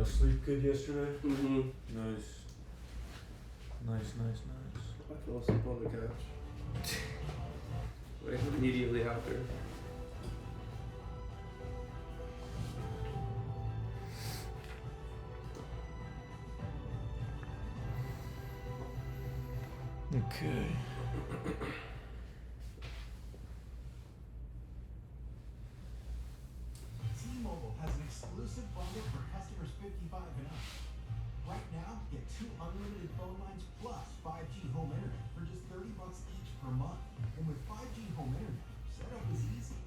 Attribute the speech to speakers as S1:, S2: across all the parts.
S1: sleep good yesterday?
S2: Mm-hmm.
S1: Nice. Nice.
S2: I fell asleep on the couch. Like immediately after.
S1: Okay.
S3: T-Mobile has an exclusive bundle for customers 55 and up. Right now, get 2 unlimited phone lines plus 5G home internet for just $30 each per month. And with 5G home internet, setup is easy.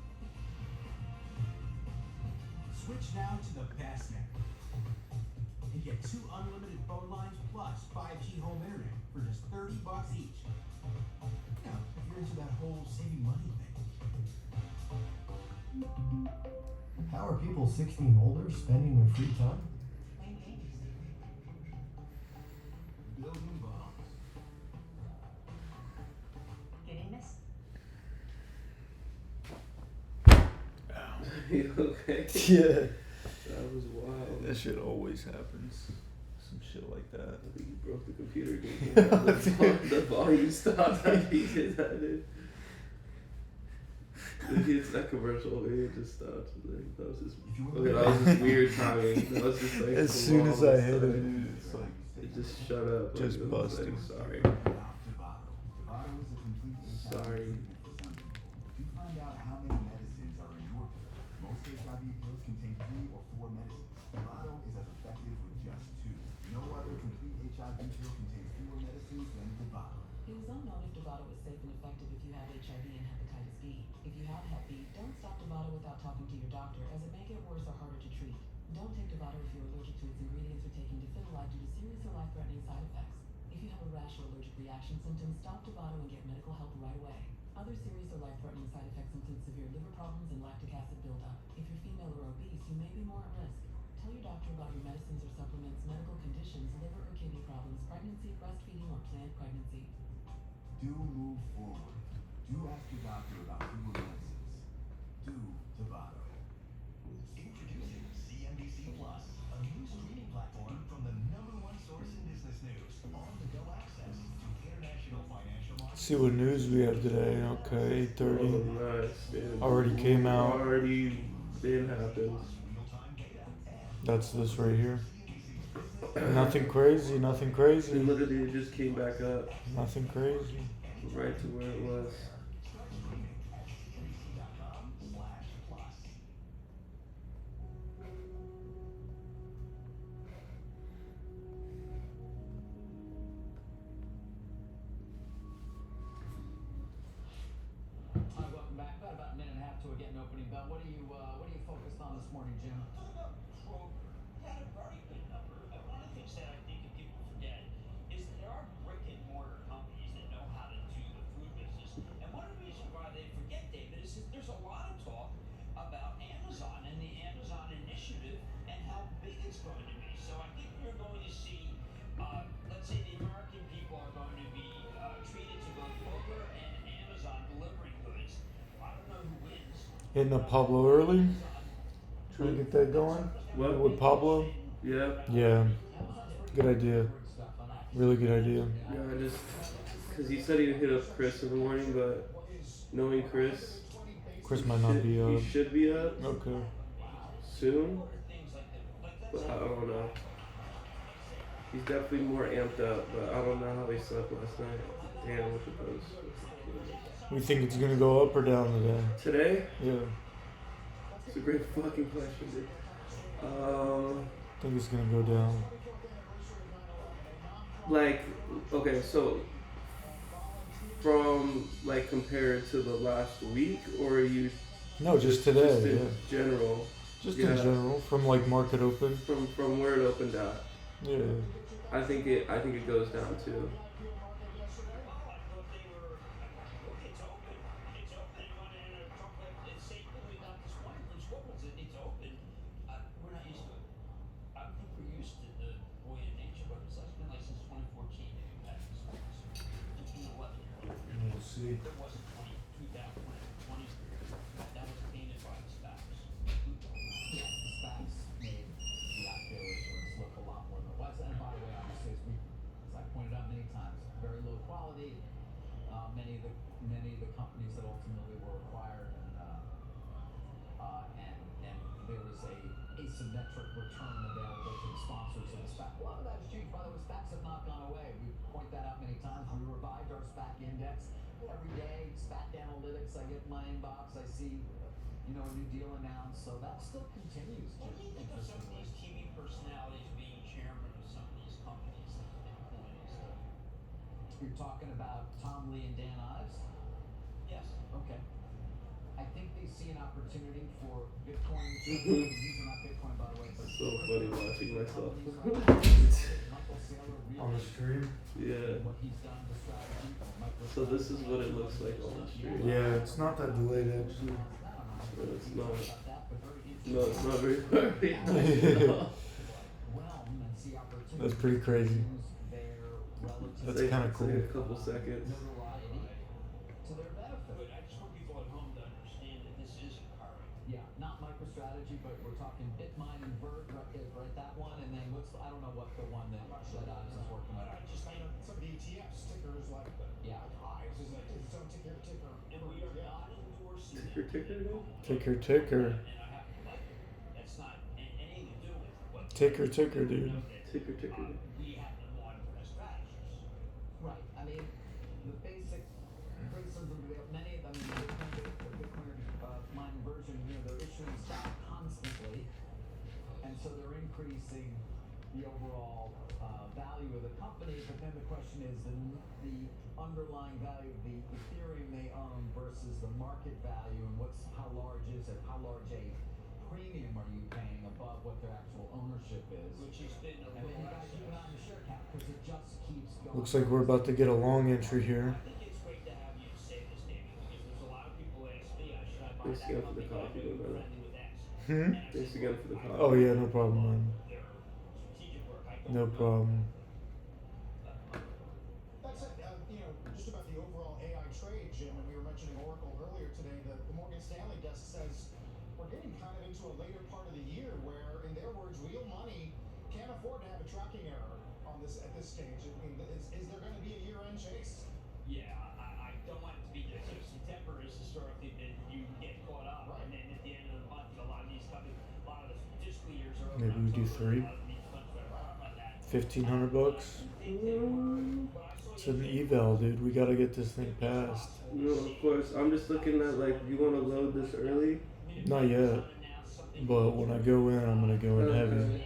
S3: Switch now to the best network and get 2 unlimited phone lines plus 5G home internet for just $30 each. Now, if you're into that whole saving money thing. How are people 60 and older spending their free time? Building bombs.
S4: Getting this?
S2: You okay?
S1: Yeah.
S2: That was wild.
S1: That shit always happens. Some shit like that.
S2: I think you broke the computer again. The volume stopped after you did that, dude. It's that commercial, it just stopped. Like, that was just weird timing. That was just like
S1: As soon as I hit it,
S2: time.
S1: it's like
S2: It just shut up.
S1: Just
S2: Like, it was
S1: busted.
S2: like, sorry. Sorry.
S3: To find out how many medicines are in your pill, most HIV pills contain 3 or 4 medicines. Dovato is as effective with just 2. No other complete HIV pill contains fewer medicines than Dovato.
S4: It was unknown if Dovato was safe and effective if you have HIV and hepatitis B. If you have Hep B, don't stop Dovato without talking to your doctor, as it may get worse or harder to treat. Don't take Dovato if you're allergic to its ingredients or taking Defibrillide due to serious or life-threatening side effects. If you have a rash or allergic reaction symptoms, stop Dovato and get medical help right away. Other serious or life-threatening side effects include severe liver problems and lactic acid buildup. If you're female or obese, you may be more at risk. Tell your doctor about your medicines or supplements, medical conditions, liver or kidney problems, pregnancy, breastfeeding, or planned pregnancy.
S3: Do move forward. Do ask your doctor about fewer medicines. Do Dovato. Introducing CNBC Plus, a new streaming platform from the #1 source in business news. On-the-go access to international financial markets.
S1: see what news we have today. Okay, 8:30.
S2: Oh, nice, dude.
S1: Already came out.
S2: Already been happened.
S1: That's this right here. Nothing crazy.
S2: And literally it just came back up
S1: Nothing crazy.
S2: right to where it was.
S5: Hi, welcome back. About a minute and a half till we get an opening bell. What are you focused on this morning, Jim?
S6: Kroger had a very good number. One of the things that I think people forget is that there are brick and mortar companies that know how to do the food business. And one of the reasons why they forget, David, is that there's a lot of talk about Amazon and the Amazon initiative and how big it's going to be. So I think you're going to see, let's say the American people are going to be treated to both Kroger and Amazon delivering goods. I don't know who wins.
S1: Hitting up Pablo early. Trying to get that going.
S2: What?
S1: With Pablo.
S2: Yeah.
S1: Yeah. Good idea. Really good idea.
S2: Yeah, I just because he said he'd hit up Chris in the morning, but knowing Chris,
S1: Chris might not be
S2: he
S1: up.
S2: should be up
S1: Okay.
S2: soon, but I don't know. He's definitely more amped up, but I don't know how he slept last night. Damn, look at those.
S1: We think it's gonna go up or down today?
S2: Today?
S1: Yeah.
S2: It's a great fucking question, dude.
S1: I think it's gonna go down.
S2: Like, okay, so from like compared to the last week, or are you
S1: No, just today.
S2: just in
S1: Yeah.
S2: general?
S1: Just
S2: Yeah.
S1: in general, from like market open.
S2: From where it opened at,
S1: Yeah.
S2: I think it goes down too.
S1: We'll see.
S6: There wasn't 2020, 20, that was painted by the SPACs.
S5: Yes, the SPACs made the Act Bailey sort of many of the companies that ultimately were acquired, and there was a asymmetric return available to the sponsors of the SPAC. A lot of that has changed. By the way, SPACs have not gone away. We point that out many times. We revived our SPAC index every day. SPAC analytics. I get in my inbox. I see, a new deal announced. So that still continues.
S6: What do you think of some of these TV personalities being chairman of some of these companies that Bitcoin is?
S5: You're talking about Tom Lee and Dan Ives.
S6: Yes.
S5: Okay. I think they see an opportunity for Bitcoin. These are not Bitcoin, by the way. But
S2: So funny watching myself.
S5: Michael Saylor really
S1: On the stream.
S2: Yeah.
S5: what he's done to strategy.
S2: So this is what it looks like on the stream.
S1: Yeah, it's not that delayed actually.
S2: But it's not. No, it's not very far behind.
S1: That's pretty crazy. That's
S2: It's
S1: kinda
S2: like
S1: cool.
S2: a couple seconds.
S5: To their benefit.
S6: Good. I just want people at home to understand that this is occurring.
S5: Yeah, not MicroStrategy, but we're talking Bitmine and Vert, right? That one, and then I don't know what the one that Ives is working on.
S3: Some of the ETFs, tickers like
S5: Yeah.
S3: Hives is its own ticker.
S6: And we are not endorsing
S2: Ticker,
S6: them.
S1: Ticker, ticker.
S6: And I have to like it. That's not anything to do with what.
S1: Ticker, ticker, dude.
S2: Ticker, ticker.
S6: We have them on as strategists.
S5: Right. I mean, the basic criticism of many of them, the Bitcoin mine version, they're issuing stock constantly, and so they're increasing the overall value of the company. But then the question is the underlying value of the Ethereum they own versus the market value, and how large is it? How large a premium are you paying above what their actual ownership is?
S6: Which has been a
S5: And then you
S6: real
S5: gotta keep an eye on the share count because it just keeps going.
S1: Looks like we're about to get a long entry here.
S6: I think it's great to have you say this, David, because there's a lot of people who ask me, should I buy
S2: Thanks
S6: that
S2: again for the
S6: company?
S2: coffee, my brother.
S6: Friendly with X.
S1: Hmm?
S6: And I
S2: Thanks
S6: said,
S2: again for the coffee.
S1: Oh yeah, no problem, man.
S6: their strategic work, I don't
S1: No
S6: know.
S1: problem.
S3: That's it. Just about the overall AI trade, Jim, and we were mentioning Oracle earlier today. The Morgan Stanley desk says we're getting kind of into a later part of the year where, in their words, real money can't afford to have a tracking error at this stage. I mean, is there going to be a year-end chase?
S6: Yeah, I don't want it to be there. So September has historically been you get caught up,
S3: Right.
S6: and then at the end of the month, a lot of these companies, a lot of the fiscal years are over.
S1: Maybe we do
S6: October,
S1: 3.
S6: a lot of these funds are on that.
S1: 1,500 bucks. It's an eval, dude. We gotta get this thing passed.
S2: No, of course. I'm just looking at like, you want to load this early?
S1: Not yet. But when I go in, I'm gonna go in heavy.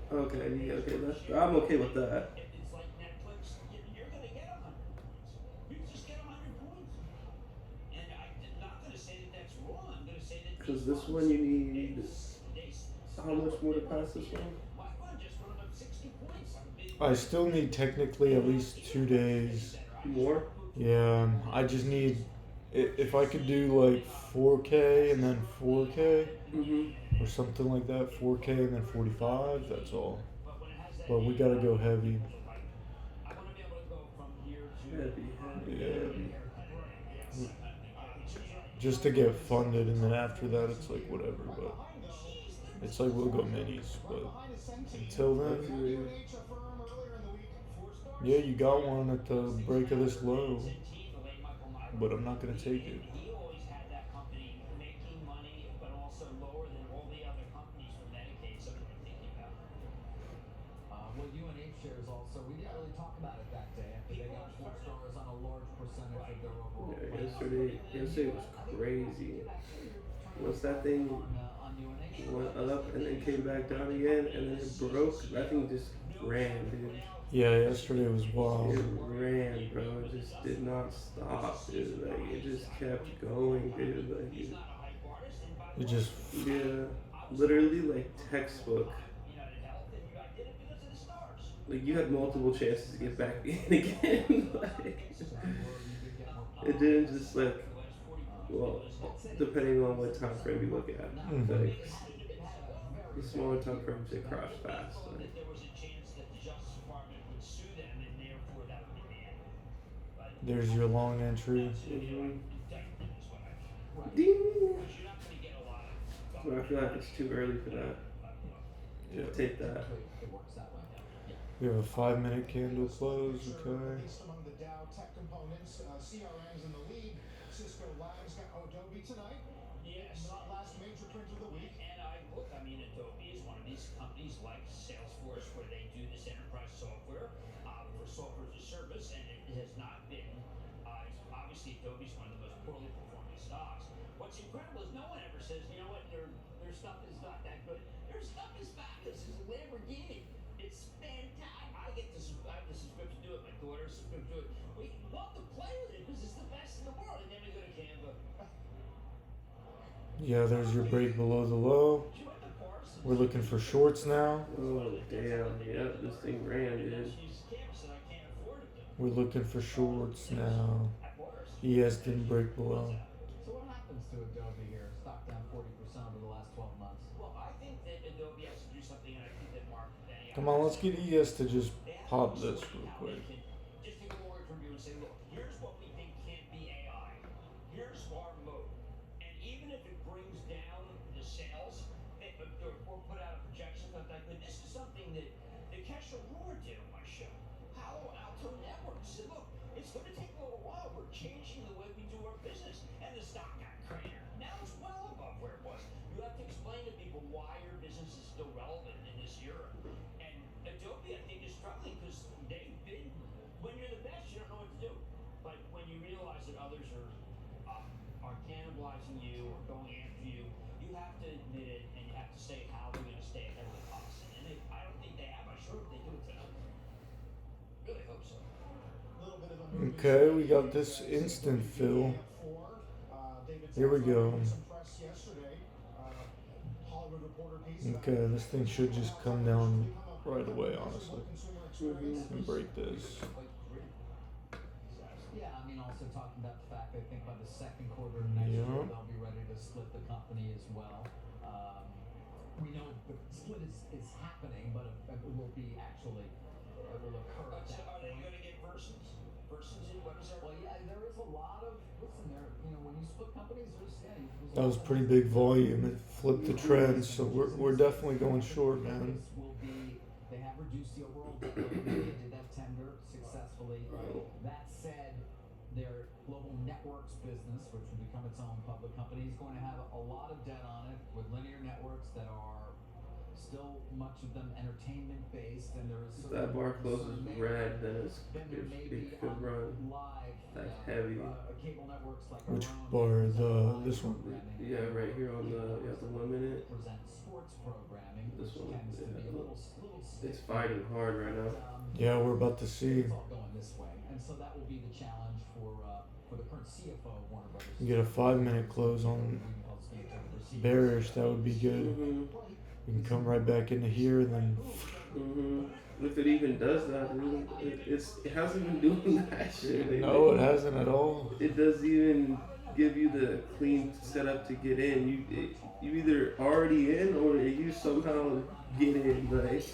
S2: Okay, yeah, okay. I'm okay with that.
S6: It's like Netflix. You're going to get 100 points. You just get 100 points. And I'm not going to say that that's wrong. I'm going to say that
S2: Because
S6: these
S2: this
S6: funds,
S2: one you need.
S6: they
S2: How much more to pass this one?
S6: My fund just run up 60 points.
S1: I still need technically at least 2 days.
S2: More?
S1: Yeah, I just need. If I could do like 4K and then 4K
S2: Mm-hmm.
S1: or something like that, 4K and then 45, that's all. But we gotta go heavy.
S6: I want to be able to go from here to
S2: Heavy,
S1: Yeah.
S2: heavy.
S1: Just to get funded, and then after that, it's like whatever. But it's like we'll go minis. But until then, yeah, you got one at the break of this low, but I'm not gonna take it.
S6: He always had that company making money, but also lower than all the other companies for Medicaid. Something I'm thinking about.
S5: Well, UNH shares also, we didn't really talk about it that day after they got 4 stars on a large percentage of their overall.
S2: Yeah, yesterday was crazy. Once that thing
S5: On UNH.
S2: went up and then came back down again and then it broke, that thing just ran, dude.
S1: Yeah, yesterday was wild.
S2: It ran, bro. It just did not stop, dude. Like, it just kept going, dude. Like,
S1: It just.
S2: yeah, literally like textbook. Like, you had multiple chances to get back in again. Like, it didn't just like, well, depending on what time frame you look at. Like, the smaller time frames, they crash fast. Like,
S1: There's your long entry.
S2: ding! But I feel like it's too early for that.
S1: Yeah.
S2: Take that.
S5: It works that way.
S1: We have a 5-minute candle close. Okay.
S7: Released among the Dow tech components, CRM's in the lead. Cisco Labs got Adobe tonight.
S6: Yes.
S7: Not last major print of the week.
S6: And I mean, Adobe is one of these companies like Salesforce where they do this enterprise software for software as a service, and it has not been, obviously Adobe's one of the most poorly performing stocks. What's incredible is no one ever says, you know what, their stuff is not that good. Their stuff is fabulous. It's a Lamborghini. It's fantastic. I have the subscription to it. My daughter's subscription to it. We love to play with it because it's the best in the world. And then we go to Canva.
S1: Yeah, there's your break below the low. We're looking for shorts now.
S2: Oh damn! Yep, this thing ran, dude.
S1: We're looking for shorts now. ES didn't break below.
S5: So what happens to Adobe here? Stock down 40% over the last 12 months.
S6: Well, I think that Adobe has to do something, and I think that Mark.
S1: Come on, let's get ES to just pop this real quick.
S6: Just take a word from you and say, look, here's what we think can't be AI. Here's our mode. And even if it brings down the sales, or put out a projection, but like, this is something that Kesha Rohr did on my show. Palo Alto Networks said, look, it's going to take a little while. We're changing the way we do our business. And the stock got cratered. Now it's well above where it was. You have to explain to people why your business is still relevant in this era. And Adobe, I think, is struggling because they've been, when you're the best, you don't know what to do. But when you realize that others are cannibalizing you or going after you, you have to admit it and you have to say how they're going to stay ahead of the cost. And I don't think they have. I'm sure if they do it tonight. Really hope so.
S1: Okay, we got this instant fill. Here we go. Okay, this thing should just come down right away, honestly. And break this.
S5: Yeah, I mean, also talking about the fact I think by the second quarter of next year they'll be ready to split the company as well. We know the split is happening, but it will be actually it will occur.
S6: But
S5: At that
S6: are they
S5: point.
S6: going to get Versons? Versons in what is that?
S5: Well, yeah, there is a lot of when you split companies, there's
S1: That was pretty big volume. It flipped the trend, so we're definitely going short, man.
S5: They have reduced the overall debt load. They did that tender successfully. That said, their global networks business, which will become its own public company, is going to have a lot of debt on it with linear networks that are still much of them entertainment based, and there is
S2: That bar closes red, then it could run.
S5: Live,
S2: That's heavy.
S5: cable networks like
S1: Which
S5: our own,
S1: bar? This one.
S2: Yeah, right here on the, you have to limit it.
S5: present sports programming,
S2: This
S5: which
S2: one,
S5: tends to be a
S2: yeah.
S5: little
S2: It's fighting hard right now.
S1: Yeah, we're about to see.
S5: It's all going this way, and so that will be the challenge for the current CFO of Warner Brothers.
S1: You get a 5-minute close on bearish, that would be good. We can come right back into here and then
S2: If it even does that, dude, it hasn't been doing that shit.
S1: no, it hasn't at all.
S2: It doesn't even give you the clean setup to get in. You either already in or you somehow get in. Like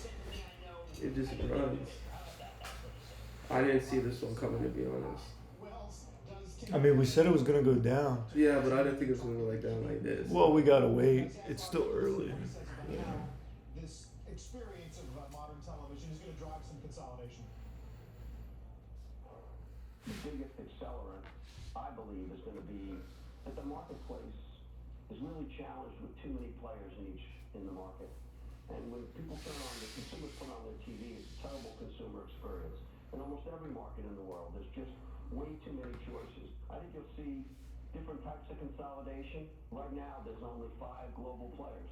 S2: it just runs. I didn't see this one coming, to be honest.
S1: I mean, we said it was gonna go down.
S2: Yeah, but I didn't think it was gonna go like down like this.
S1: Well, we gotta wait. It's still early.
S7: This experience of modern television is going to drive some consolidation.
S8: The biggest accelerant, I believe, is going to be that the marketplace is really challenged with too many players in the market. And when people the consumers put on their TV, it's a terrible consumer experience. In almost every market in the world, there's just way too many choices. I think you'll see different types of consolidation. Right now, there's only 5 global players.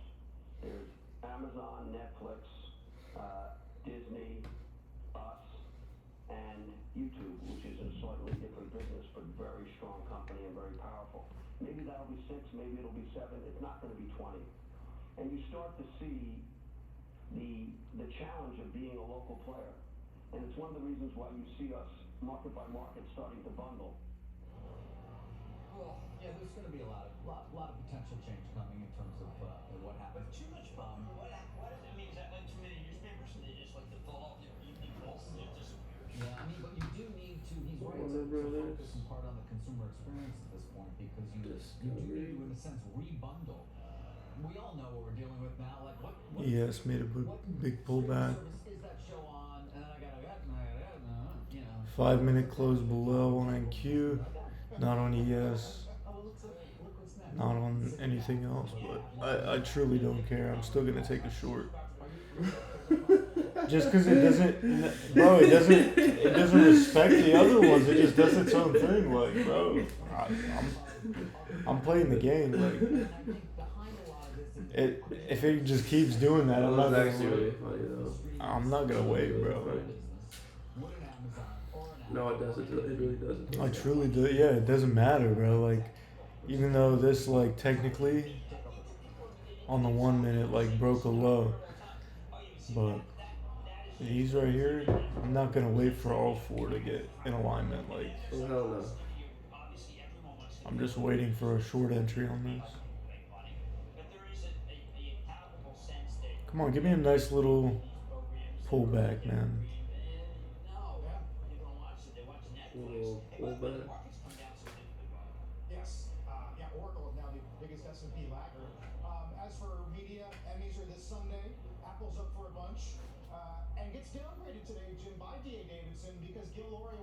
S8: There's Amazon, Netflix, Disney, us, and YouTube, which is a slightly different business, but very strong company and very powerful. Maybe that'll be 6, maybe it'll be 7. It's not going to be 20. And you start to see the challenge of being a local player. And it's one of the reasons why you see us market by market starting to bundle.
S5: Well, yeah, there's going to be a lot of potential change coming in terms of what happens.
S6: But too much fun. What is, I mean, is that like too many newspapers and they just like to fall off their evening pulse and it disappears?
S5: Yeah, I mean, but you do need to. He's right
S2: Warner
S5: to
S2: Brothers.
S5: focus in part on the consumer experience at this point because you do need to, in a sense, rebundle. We all know what we're dealing with now. Like what
S1: Yes, made a big pullback.
S5: service is that show on? And I
S1: 5-minute close below on NQ, not on ES, not on anything else. But I truly don't care. I'm still gonna take a short. Just because it doesn't, bro, it doesn't respect the other ones. It just does its own thing. Like, bro, I'm playing the game. Like, if it just keeps doing that, I'm not
S2: That's
S1: gonna
S2: actually
S1: wait.
S2: really funny though.
S1: I'm not gonna wait, bro.
S2: No, it doesn't. It really doesn't.
S1: I truly do. Yeah, it doesn't matter, bro. Like, even though this, like, technically on the 1 minute, like, broke a low, but these right here, I'm not gonna wait for all four to get in alignment. Like,
S2: Oh, hell no.
S1: I'm just waiting for a short entry on this. Come on, give me a nice little pullback, man.
S2: Little pullback.
S7: Yes. Yeah, Oracle is now the biggest S&P laggard. As for media, Emmys are this Sunday. Apple's up for a bunch. And gets downgraded today, Jim, by D.A. Davidson because Gil Loria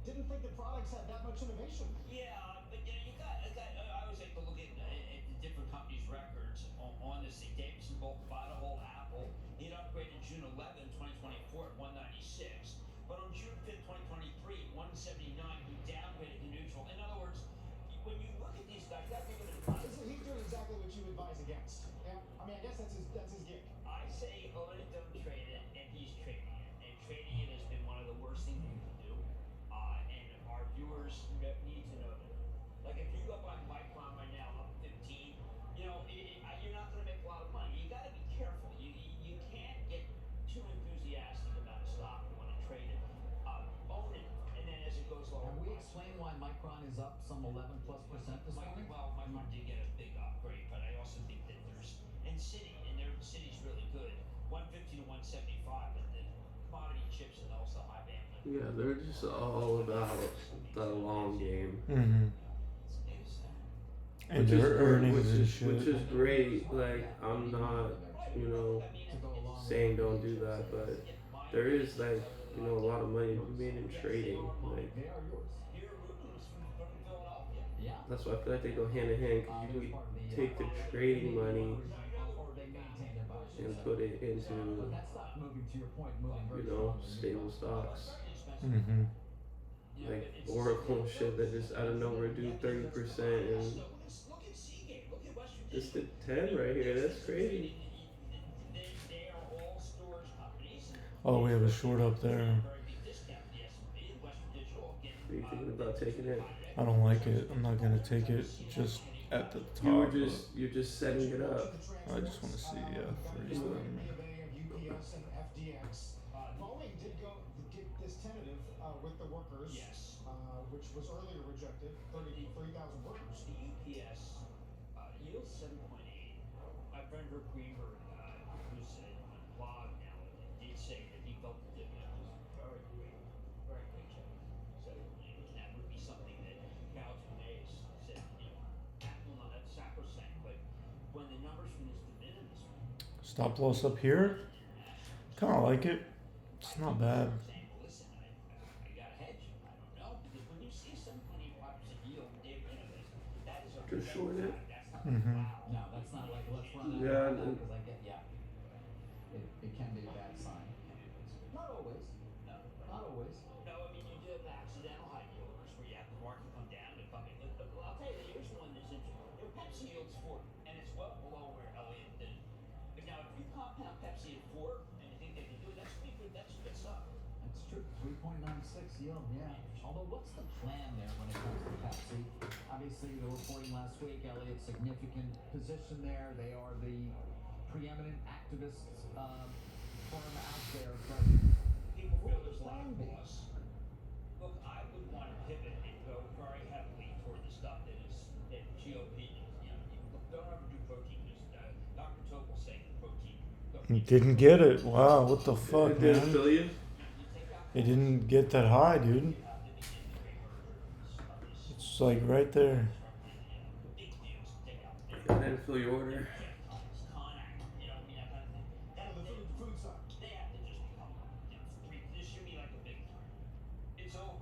S7: didn't think the products had that much innovation.
S6: Yeah, but you got I always like to look at the different companies' records on this thing. Davidson bought a whole Apple. It upgraded June 11, 2024 at 196. But on June 5th, 2023 at 179, he downgraded to neutral. In other words, when you look at these guys, you got to think of it as
S7: So he's doing exactly what you advise against. Yeah, I mean, I guess that's his gig.
S6: I say own it, don't trade it, and he's trading it. And trading it has been one of the worst things you can do. And our viewers need to know that. Like if you go buy Micron right now up 15, you're not going to make a lot of money. You got to be careful. You can't get too enthusiastic about a stock and want to trade it. Own it, and then as it goes lower.
S5: Have we explained why Micron is up some 11+% this morning?
S6: Well, Micron did get a big upgrade, but I also think that City's really good. 150 to 175, but the commodity chips and also high bandwidth.
S2: Yeah, they're just all about the long game.
S1: Mm-hmm. And
S2: Which is
S1: their earnings and shit.
S2: which is great. Like I'm not, saying don't do that, but there is like, a lot of money to be made in trading. Like
S5: They are yours.
S6: Here, Ruben's from Philadelphia.
S5: Yeah.
S2: that's why I feel like they go hand in hand. Cause you can take the trading money
S5: Or they maintain their balance sheet.
S2: and put it
S5: But
S2: into,
S5: that stock moving, to your point, moving very strongly.
S2: stable stocks.
S1: Mm-hmm.
S2: Like Oracle and shit that just out of nowhere do 30% and
S6: Look at Seagate. Look at Western
S2: just the 10 right here. That's crazy.
S6: They are all storage companies.
S1: Oh, we have a short up there.
S6: Very big discount to the S&P and Western Digital. Again,
S2: Are you thinking about taking it?
S1: I don't like it. I'm not gonna take it just at the top.
S2: You're just setting it up.
S1: I just want to see, threes then.
S7: UPS and FDX. Boeing did get this tentative with the workers,
S6: Yes.
S7: which was earlier rejected. 33,000 workers.
S6: The UPS yields 7.8. My friend Rick Greenberg, who's on a blog now, did say that he felt the dividend was very great check. So that would be something that Carlton Mays said, Apple not that's sacrosanct, but when the numbers from this de minimis
S1: Stop loss up here. Kind of like it. It's not bad.
S6: saying, well, listen, I got a hedge. I don't know, because when you see 7.85% yield, that is a
S2: Just short it.
S6: That's not
S1: Mm-hmm.
S5: No, that's not like let's run that
S2: Yeah,
S5: because I get it can be a bad sign. Not always.
S6: No.
S5: Not always.
S6: No, I mean, you do have accidental high yielders where you have the market come down and come in. But I'll tell you, here's one that's interesting. Pepsi yields 4, and it's well below where Elliott did. But now, if you compound Pepsi at 4, and you think they can do it, that's good stuff.
S5: That's true. 3.96 yield, yeah. Although, what's the plan there when it comes to Pepsi? Obviously, the reporting last week, Elliott, significant position there. They are the preeminent activist firm out there. But
S6: People feel
S5: what would
S6: there's
S5: the
S6: a lot
S5: plan
S6: of
S5: be?
S6: loss. Look, I would want to pivot and go very heavily toward the stuff that GOP. Don't ever do protein because Dr. Topol saying protein.
S1: Didn't get it. Wow, what the fuck,
S2: It didn't
S1: man?
S2: fill you?
S1: It didn't get that high, dude. It's like right there.
S2: I didn't fill your order.
S7: The food side.
S6: They have to just become, this should be like a big time. It's over.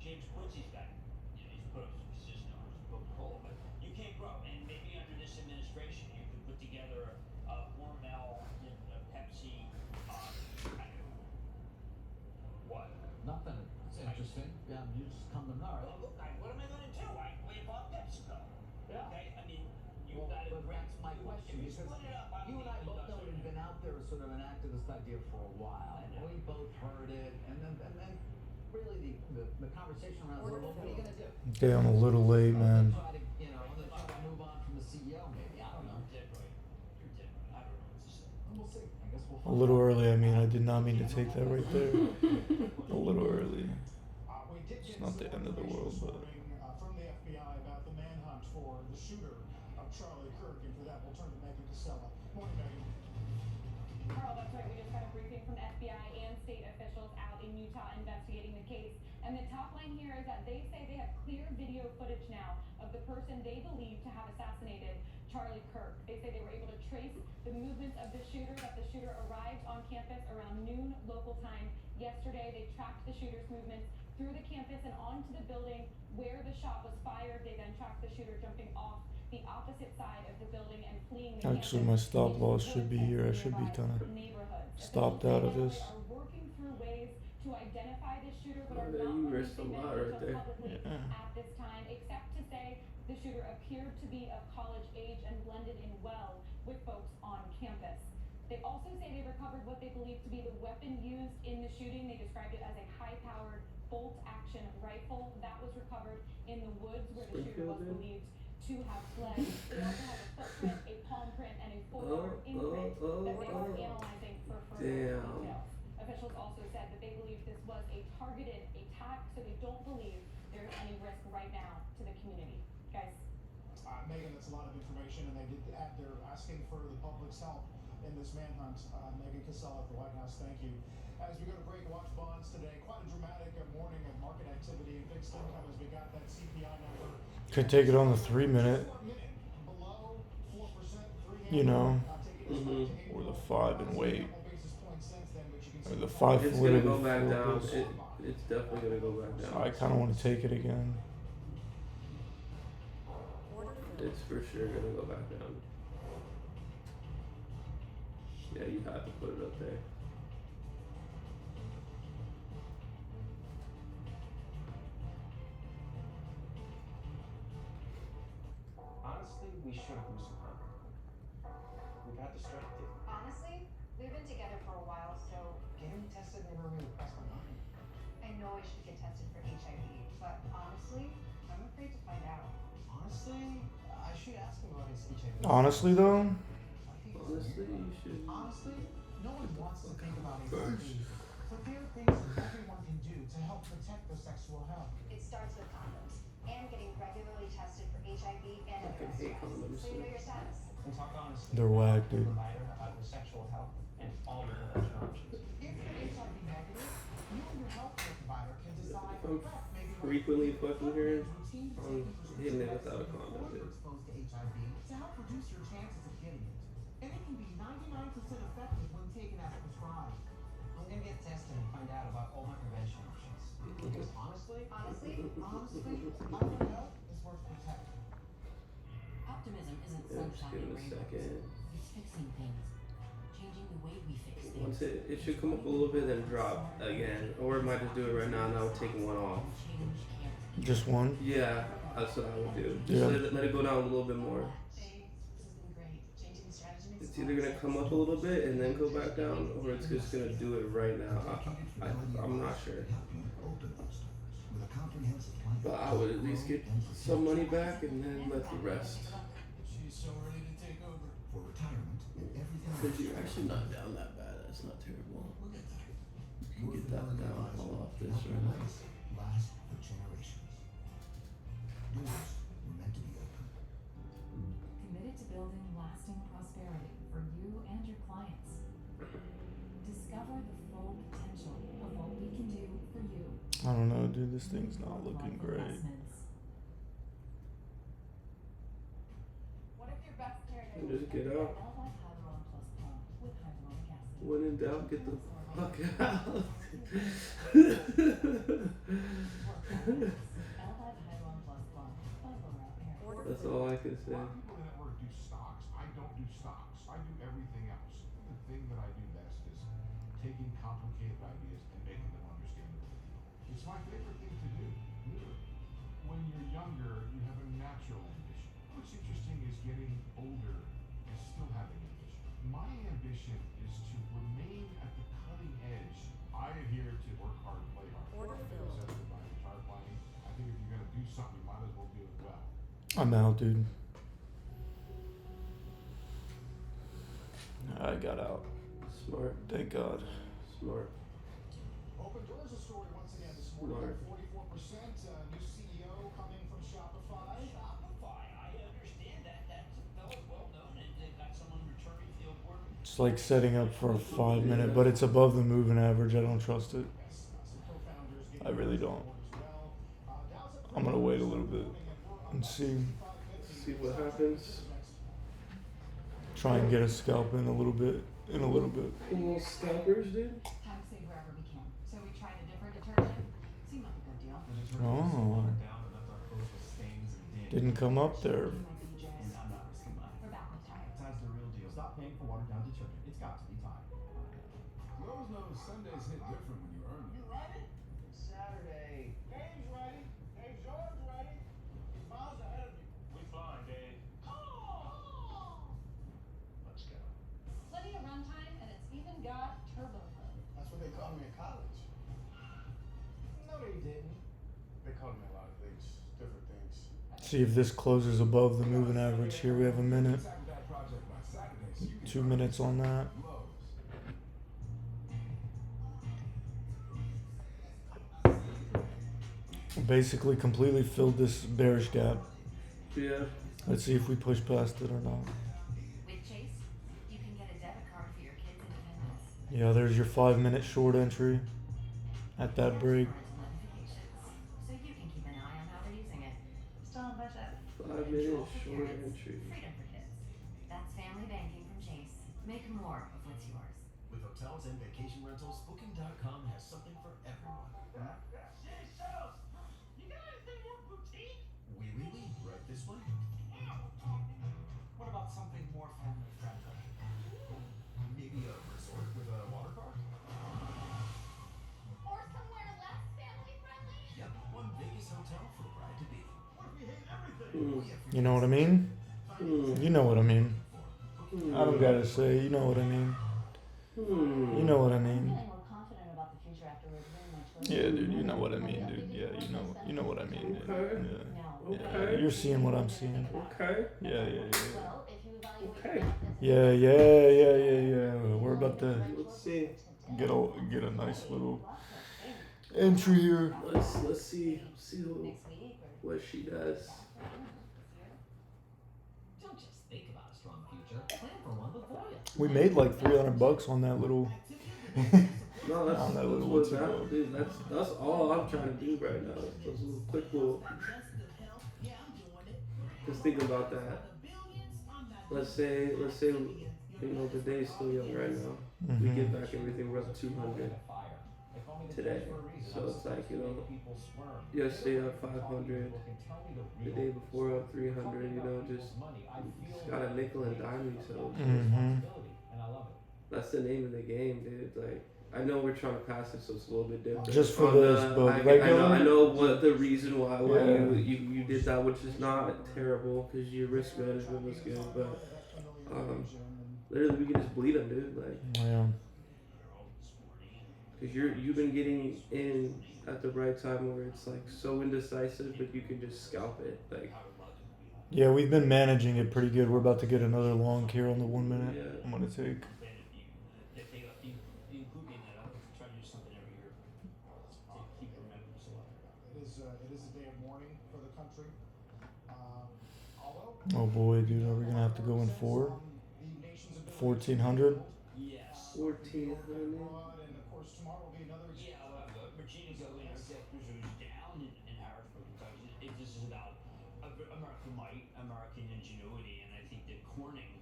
S6: James Quincy's got, he's put up some assist numbers with Coca-Cola, but you can't grow. And maybe under this administration, you could put together a Hormel, a Pepsi, what?
S5: Nothing. It's interesting. Yeah, you just come to know.
S6: Well, look, what am I going to do? We bought PepsiCo.
S5: Yeah.
S6: Okay, I mean, you
S5: Well,
S6: got to
S5: but that's my question,
S6: If you
S5: because
S6: split it up, I
S5: you
S6: don't
S5: and I
S6: think
S5: both
S6: it
S5: know
S6: does
S5: we've
S6: it.
S5: been out there sort of enacting this idea for a while.
S6: I know.
S5: We both heard it, and then really the conversation around is, well, what are you gonna do?
S1: Okay, I'm a little late, man.
S5: Try to, try to move on from the CEO, maybe. I don't know.
S6: You're dead right. You're dead right. I don't know what to say.
S5: We'll see. I guess we'll
S1: A
S5: find
S1: little
S5: out.
S1: early. I mean, I did not mean to take that right there. A little early.
S7: We did
S1: It's
S7: get
S1: not
S7: some
S1: the end of the world,
S7: information
S1: but
S7: this morning, from the FBI about the manhunt for the shooter of Charlie Kirk, and for that we'll turn to Megan Casella. Morning, Megan.
S9: Carl, that's right. We just got a briefing from the FBI and state officials out in Utah investigating the case. And the top line here is that they say they have clear video footage now of the person they believe to have assassinated Charlie Kirk. They say they were able to trace the movements of the shooter, that the shooter arrived on campus around noon local time yesterday. They tracked the shooter's movements through the campus and onto the building where the shot was fired. They then tracked the shooter jumping off the opposite side of the building and fleeing the
S1: actually,
S9: campus
S1: my stop
S9: into
S1: loss
S9: the
S1: should be
S9: woods
S1: here. I
S9: and
S1: should be
S9: nearby
S1: kind of
S9: neighborhoods.
S1: stopped
S9: Officials
S1: out of
S9: say
S1: this.
S9: they are working through ways to identify this shooter, but are
S2: Yeah,
S9: not
S2: you risked a
S9: releasing
S2: lot
S9: their
S2: right
S9: details
S2: there.
S9: publicly
S1: Yeah.
S9: at this time, except to say the shooter appeared to be of college age and blended in well with folks on campus. They also say they recovered what they believe to be the weapon used in the shooting. They described it as a high-powered bolt-action rifle that was recovered in the woods where the shooter was believed to have fled. They also have a footprint, a palm print, and a full-arm imprint that they are analyzing for further details. Officials also said that they believe this was a targeted attack, so they don't believe there's any risk right now to the community. Guys.
S7: Megan, that's a lot of information, and they did add they're asking for the public's help in this manhunt. Megan Casella at the White House, thank you. As we go to break, watch bonds today. Quite a dramatic morning of market activity and fixed income as we got that CPI number.
S1: Could take it on the 3-minute,
S7: Below 4%,
S1: you know,
S2: Mhm.
S1: or the 5 and wait, or the
S2: It's
S1: 5
S2: gonna
S1: literally
S2: go back
S1: filled
S2: down.
S1: this.
S2: It's definitely gonna go back down.
S1: I kind of want to take it again.
S2: It's for sure gonna go back down. Yeah, you have to put it up there.
S10: Honestly, we should have loosened up. We've had distracted.
S11: Honestly, we've been together for a while, so
S10: Getting tested never really crossed my mind.
S11: I know I should get tested for HIV, but honestly, I'm afraid to find out.
S10: Honestly, I should ask him about his HIV.
S1: Honestly, though,
S10: I think it's
S2: Honestly,
S10: weird.
S2: you should.
S7: Honestly, no one wants to think about
S2: First.
S7: HIV, but there are things that everyone can do to help protect their sexual health.
S11: It starts with condoms and getting regularly tested for HIV and other
S2: Fucking hate
S11: STIs,
S2: condoms,
S11: so you know
S2: dude.
S11: your status.
S10: And talk honestly.
S1: They're whack,
S10: with
S1: dude.
S10: a provider about your sexual health and all your prevention options.
S7: If you're HIV negative, you and your healthcare provider can decide
S2: If I'm
S7: what maybe
S2: frequently fucking here,
S7: routine
S2: I'm hitting it without a condom,
S7: before you're
S2: dude.
S7: exposed to HIV to help reduce your chances of getting it. And it can be 99% effective when taken as prescribed.
S10: I'm gonna get tested and find out about all my prevention options. Because honestly,
S11: Honestly,
S7: Our health is worth protecting.
S4: Optimism isn't
S2: Yeah, just
S4: sunshine
S2: give
S4: and
S2: it a
S4: rainbows.
S2: second.
S4: It's fixing things, changing the way we fix things.
S2: Once it should come up a little bit, then drop again. Or it might just do it right now, and I'll take one off.
S4: Change can't.
S1: just one.
S2: Yeah, that's what I would do. Just
S1: Yeah.
S2: let it go down a little bit more.
S11: thanks. This has been great. Changing the strategy makes
S2: It's
S11: a lot
S2: either
S11: of
S2: gonna
S11: sense.
S2: come up a little bit and then go back down, or it's just gonna do it right now. I'm not sure. But I would at least get some money back and then let the rest.
S7: She's so ready to take over.
S3: For retirement, everything.
S2: Because you're actually not down that bad. That's not terrible.
S3: Look at that.
S2: You can get that down all off this right now.
S3: Last for generations. Doors were meant to be open.
S12: Committed to building lasting prosperity for you and your clients. Discover the full potential of what we can do for you.
S1: I don't know, dude. This thing's not looking great.
S11: What if your best candidate
S2: And just get out.
S12: L-Life Hyaluron Plus Pump with hyaluronic acid.
S2: When in doubt, get the fuck out. That's all I can say.
S3: A lot of people in the network do stocks. I don't do stocks. I do everything else. The thing that I do best is taking complicated ideas and making them understandable to people. It's my favorite thing to do, literally. When you're younger, you have a natural ambition. What's interesting is getting older and still having ambition. My ambition is to remain at the cutting edge. I adhere to work hard, play hard.
S13: Order
S3: Like I
S13: filled.
S3: said with my guitar playing, I think if you're gonna do something, you might as well do it well.
S1: I'm out, dude. I got out.
S2: Smart.
S1: Thank God.
S2: Smart.
S7: Open Doors a story once again this morning.
S2: Smart.
S7: 44%. New CEO coming from Shopify.
S6: Shopify, I understand that. That's a fellow well known, and they've got someone returning to the board.
S1: It's like setting up for a 5 minute, but it's above the moving average. I don't trust it.
S7: Some co-founders getting
S1: I really don't.
S7: as well. Dow's up
S1: I'm gonna wait a little bit and see.
S2: See what happens.
S1: Try and get a scalp in a little bit.
S2: Little scalpers, dude.
S11: Time to save wherever we can. So we tried a different detergent. Seemed like a good deal.
S1: Oh. Didn't come up there.
S5: I'm not risking mine.
S11: We're back with Tide.
S3: Tide's the real deal. Stop paying for watered down detergent. It's got to be Tide. You always know Sundays hit different when you earn them.
S7: You ready?
S5: Saturday.
S7: Dave's ready. Dave Jordan's ready. Miles ahead of you.
S6: We flying, Dave.
S5: Let's go.
S9: Plenty of runtime, and it's even got turbo mode.
S7: That's what they called me in college. No, they didn't.
S3: They called me a lot of things, different things.
S1: See if this closes above the moving average. Here we have a minute.
S3: Attack that project by Saturday, so you can
S1: 2 minutes on that.
S3: Lowe's.
S1: Basically completely filled this bearish gap.
S2: Yeah.
S1: Let's see if we push past it or not.
S11: With Chase, you can get a debit card for your kids' independence.
S1: Yeah, there's your 5 minute short entry at that break.
S11: So you can keep an eye on how they're using it. Still on budget.
S2: 5 minutes short entry.
S11: Freedom for kids. That's family banking from Chase. Make more of what's yours.
S3: With hotels and vacation rentals, Booking.com has something for everyone.
S6: Jesus! You got anything more boutique?
S3: Oui, right this way.
S5: What about something more family friendly?
S3: Maybe a resort with a water park?
S9: Or somewhere less family friendly?
S3: Yep, one Vegas hotel for the bride to be. What if we hate everything?
S2: Mm.
S3: We have
S1: You know what I mean?
S2: Mm.
S1: You know what I mean.
S2: Mm.
S1: I don't gotta say, you know what I mean. You know what I mean.
S9: Feeling more confident about the future after reviewing my choices.
S1: Yeah, dude, you know what I mean, dude. Yeah, you know what I mean, dude.
S2: Okay.
S1: Yeah.
S2: Okay.
S1: Yeah, you're seeing what I'm seeing.
S2: Okay.
S1: Yeah.
S9: Well, if you evaluate
S2: Okay.
S1: Yeah. We're about to
S2: Let's see.
S1: get a nice little entry here.
S2: Let's see what she does.
S5: Don't just think about a strong future. Plan for one before you.
S1: We made like $300 on that little.
S2: No, that's,
S1: On that
S2: that's
S1: little
S2: what
S1: what's it
S2: that,
S1: called?
S2: dude, that's all I'm trying to do right now. Those little quick little. Just think about that. Let's say you know the day's still young right now. We get back everything, we're up 200 today. So it's like, you know, yesterday up 500, the day before up 300. You know, just got a nickel and dime yourself. That's the name of the game, dude. Like, I know we're trying to pass it, so it's a little bit different.
S1: Just for
S2: On
S1: this,
S2: the-
S1: but
S2: I
S1: regular-
S2: know what the reason why
S1: Yeah.
S2: you did that, which is not terrible because your risk management was good, but literally we can just bleed them, dude. Like,
S1: Yeah.
S2: because you've been getting in at the right time where it's like so indecisive, but you can just scalp it. Like,
S1: Yeah, we've been managing it pretty good. We're about to get another long here on the 1 minute.
S2: Yeah.
S1: I'm gonna take.
S6: You include me in that. I'll try to do something every year to keep your memories alive.
S7: It is a day of mourning for the country. Although
S1: Oh boy, dude, are we gonna have to go in 4? 1400?
S6: Yes.
S2: 1400.
S7: and of course tomorrow will be another.
S6: Yeah, Regina Go Interceptors who's down in Harrisburg, Kentucky. This is about American might, American ingenuity, and I think that Corning,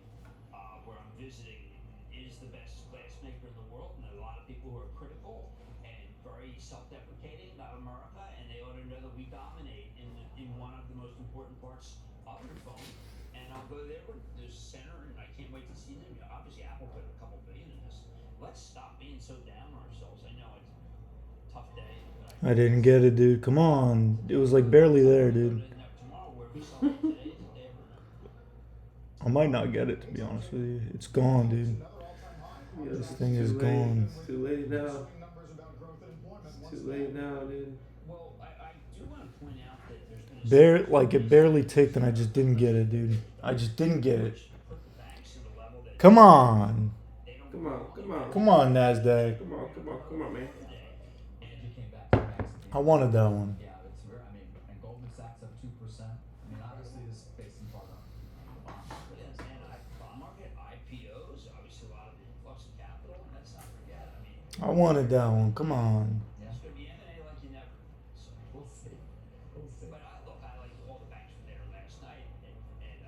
S6: where I'm visiting, is the best glass maker in the world, and there are a lot of people who are critical. And very self-deprecating about America, and they ought to know that we dominate in one of the most important parts of your phone. And I'll go there with the center, and I can't wait to see them. Obviously, Apple put a couple billion in this. Let's stop being so down on ourselves. I know it's a tough day. But
S1: I didn't get it, dude. Come on. It was like barely there, dude.
S6: tomorrow, where we celebrate today, is the day of remembrance.
S1: I might not get it, to be honest with you. It's gone, dude.
S2: Yeah,
S1: This
S2: it's
S1: thing is
S2: too late.
S1: gone.
S2: It's too late now. It's too late now, dude.
S6: Well, I do want to point out that there's been a
S1: It barely ticked, and I just didn't get it, dude. I just didn't get it. Come on.
S2: Come on, come on.
S1: Come on, NASDAQ.
S2: Come on, come on, come on, man.
S5: Angie came back to banks.
S1: I wanted that one.
S5: Yeah, it's very, I mean, and Goldman Sachs up 2%. I mean, obviously this is based in part on the bond market.
S6: Yes, and bond market, IPOs, obviously a lot of influx of capital, and let's not forget, I mean,
S1: I wanted that one. Come on.
S6: it's going to be M&A like you never. So,
S5: We'll see. We'll see.
S6: but I like all the banks were there last night and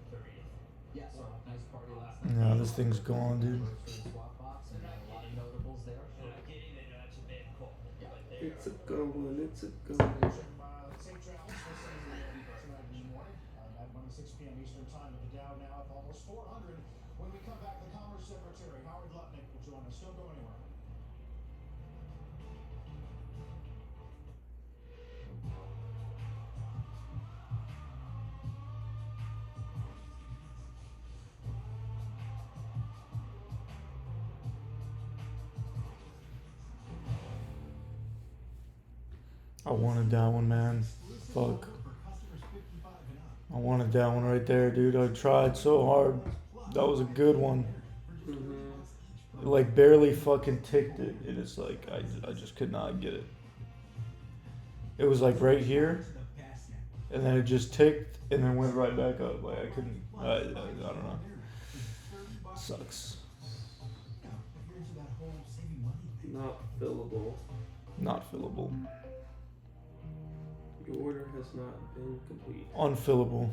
S6: 30th.
S5: Yeah, so nice party last night.
S1: Yeah, this thing's gone, dude.
S5: Swap box and a lot of notables there.
S6: They're not kidding, they know that's a bad call.
S5: Yeah.
S6: But they
S2: It's a good one. It's a good
S7: Safe
S2: one.
S7: travels. We'll see you tonight in the morning at 1 to 6 p.m. Eastern Time. The Dow now up almost 400. When we come back, the Commerce Secretary Howard Lutnick will join us. Don't go anywhere.
S1: I wanted that one, man. Fuck. I wanted that one right there, dude. I tried so hard. That was a good one. It like barely fucking ticked it. And it's like, I just could not get it. It was like right here. And then it just ticked and then went right back up. Like I couldn't, I don't know. Sucks.
S2: Not fillable.
S1: Not fillable.
S2: Your order has not been complete.
S1: Unfillable.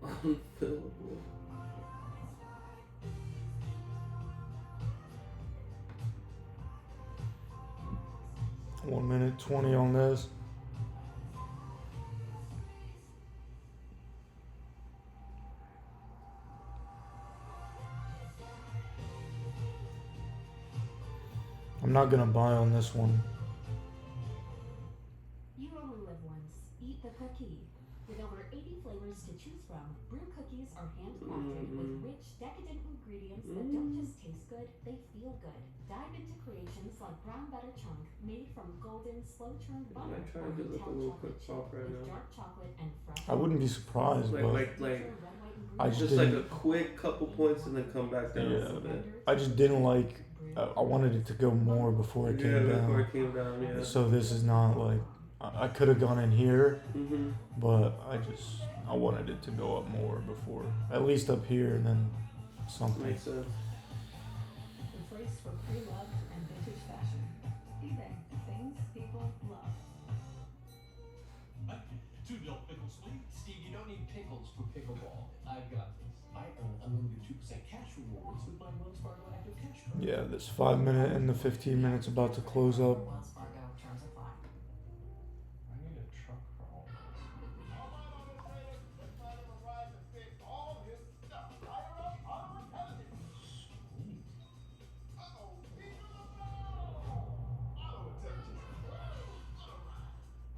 S2: Unfillable.
S1: One minute 20 on this. I'm not gonna buy on this one.
S13: You only live once. Eat the cookie. With over 80 flavors to choose from, Brew cookies are handcrafted with rich, decadent ingredients that don't just taste good, they feel good. Dive into creations like brown butter chunk, made from golden, slow-churned
S2: Am
S13: butter,
S2: I trying
S13: or
S2: to look a
S13: Nutella
S2: little
S13: chocolate
S2: quick
S13: chip
S2: pop right
S13: with
S2: now?
S13: dark chocolate and fresh.
S1: I wouldn't be surprised, but I just
S2: Just like
S1: didn't.
S2: a quick couple points and then come back down a little bit.
S1: I just didn't like. I wanted it to go more before it came
S2: Yeah,
S1: down.
S2: before it came down, yeah.
S1: So this is not like I could have gone in here,
S2: Mhm.
S1: but I wanted it to go up more before, at least up here, and then something.
S2: Makes sense.
S4: The place for pre-loved and vintage fashion. eBay. Things people love.
S3: Two dill pickles, please.
S5: Steve, you don't need pickles for pickleball. I've got this. I earn unlimited 2% cash rewards with my Wells Fargo Active Cash Card.
S1: Yeah, this 5 minute and the 15 minutes about to close up.
S4: Wells Fargo terms apply.
S10: I need a truck for all of this.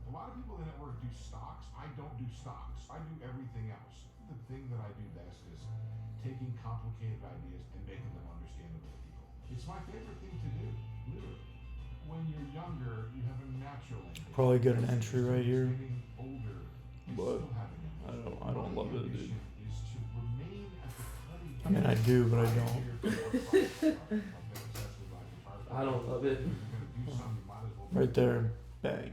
S3: A lot of people in network do stocks. I don't do stocks. I do everything else. The thing that I do best is taking complicated ideas and making them understandable to people. It's my favorite thing to do, literally. When you're younger, you have a natural ambition.
S1: Probably get an entry right here,
S3: Getting older, you
S1: but
S3: still have an ambition.
S1: I don't love it, dude.
S3: Is to remain at the cutting
S1: I mean, I do, but I don't.
S2: I don't love it.
S1: Right there, bang.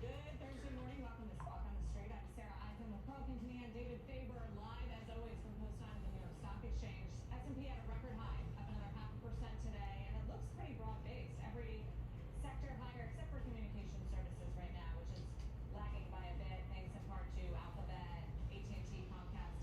S9: Good Thursday morning. Welcome to Squawk on the Street. I'm Sarah Eisen with Paul Quintanilla and David Faber, live as always from Post Times and New York Stock Exchange. S&P at a record high, up another 0.5% today, and it looks pretty broad-based. Every sector higher except for communication services right now, which is lagging by a bit, thanks in part to Alphabet, AT&T, Comcast,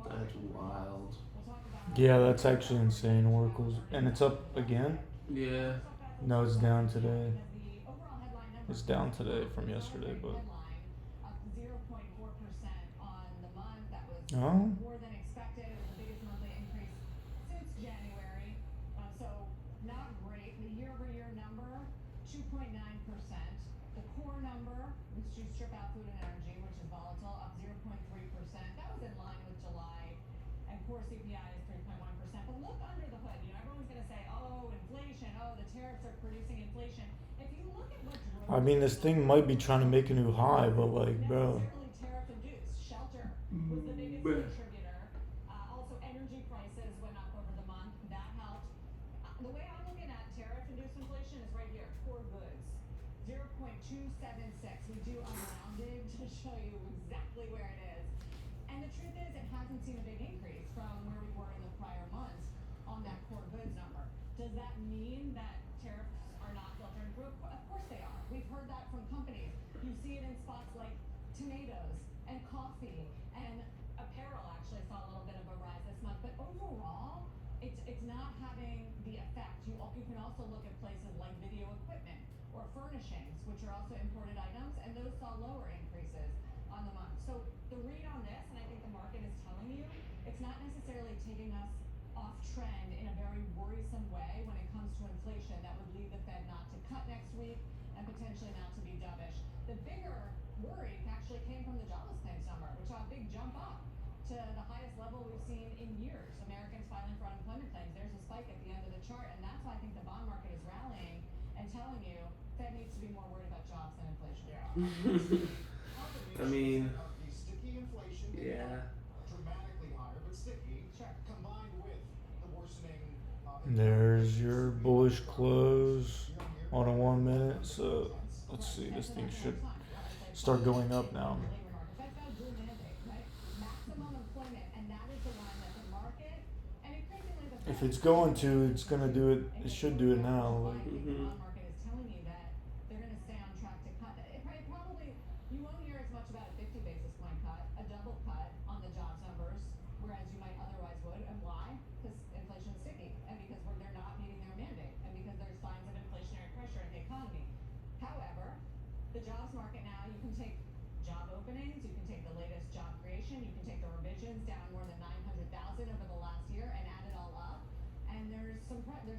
S2: That's wild.
S1: Yeah, that's actually insane. Oracle's and it's up again.
S2: Yeah.
S1: No, it's down today. It's down today from yesterday, but
S4: Up 0.4% on the month. That was
S1: oh,
S4: more than expected. It was the biggest monthly increase since January. So not great. The year-over-year number, 2.9%. The core number, which you strip out food and energy, which is volatile, up 0.3%. That was in line with July. And core CPI is 3.1%. But look under the hood. You know, everyone's going to say, oh, inflation. Oh, the tariffs are producing inflation. If you look at what drove
S1: I mean, this thing might be trying to make a new high, but like, bro,
S4: necessarily tariff-induced. Shelter was the biggest contributor. Also, energy prices went up over the month. That helped. The way I'm looking at tariff-induced inflation is right here, core goods, 0.276. We do unrounded to show you exactly where it is. And the truth is, it hasn't seen a big increase from where we were in the prior months on that core goods number. Does that mean that tariffs are not filtering through? Of course they are. We've heard that from companies. You see it in spots like tomatoes and coffee and apparel actually saw a little bit of a rise this month. But overall, it's not having the effect. You can also look at places like video equipment or furnishings, which are also imported items, and those saw lower increases on the month. So the read on this, and I think the market is telling you, it's not necessarily taking us off trend in a very worrisome way when it comes to inflation that would lead the Fed not to cut next week and potentially not to be dovish. The bigger worry actually came from the jobless claims number, which saw a big jump up to the highest level we've seen in years. Americans filing for unemployment claims. There's a spike at the end of the chart, and that's why I think the bond market is rallying and telling you Fed needs to be more worried about jobs than inflation.
S2: I mean,
S7: The sticky inflation,
S2: yeah.
S7: dramatically higher, but sticky, combined with the worsening.
S1: there's your bullish close on a 1 minute. So let's see, this thing should start going up now.
S4: That's got a dual mandate, right? Maximum employment, and that is the one that the market and increasingly the
S1: If it's going to, it's gonna do it. It should do it now. Like,
S4: the bond market is telling you that they're going to stay on track to cut. Probably you won't hear as much about a 50 basis point cut, a double cut on the jobs numbers, whereas you might otherwise would. And why? Because inflation is sticky, and because they're not meeting their mandate, and because there's signs of inflationary pressure in the economy. However, the jobs market now, you can take job openings, you can take the latest job creation, you can take the revisions down more than 900,000 over the last year and add it all up. And there's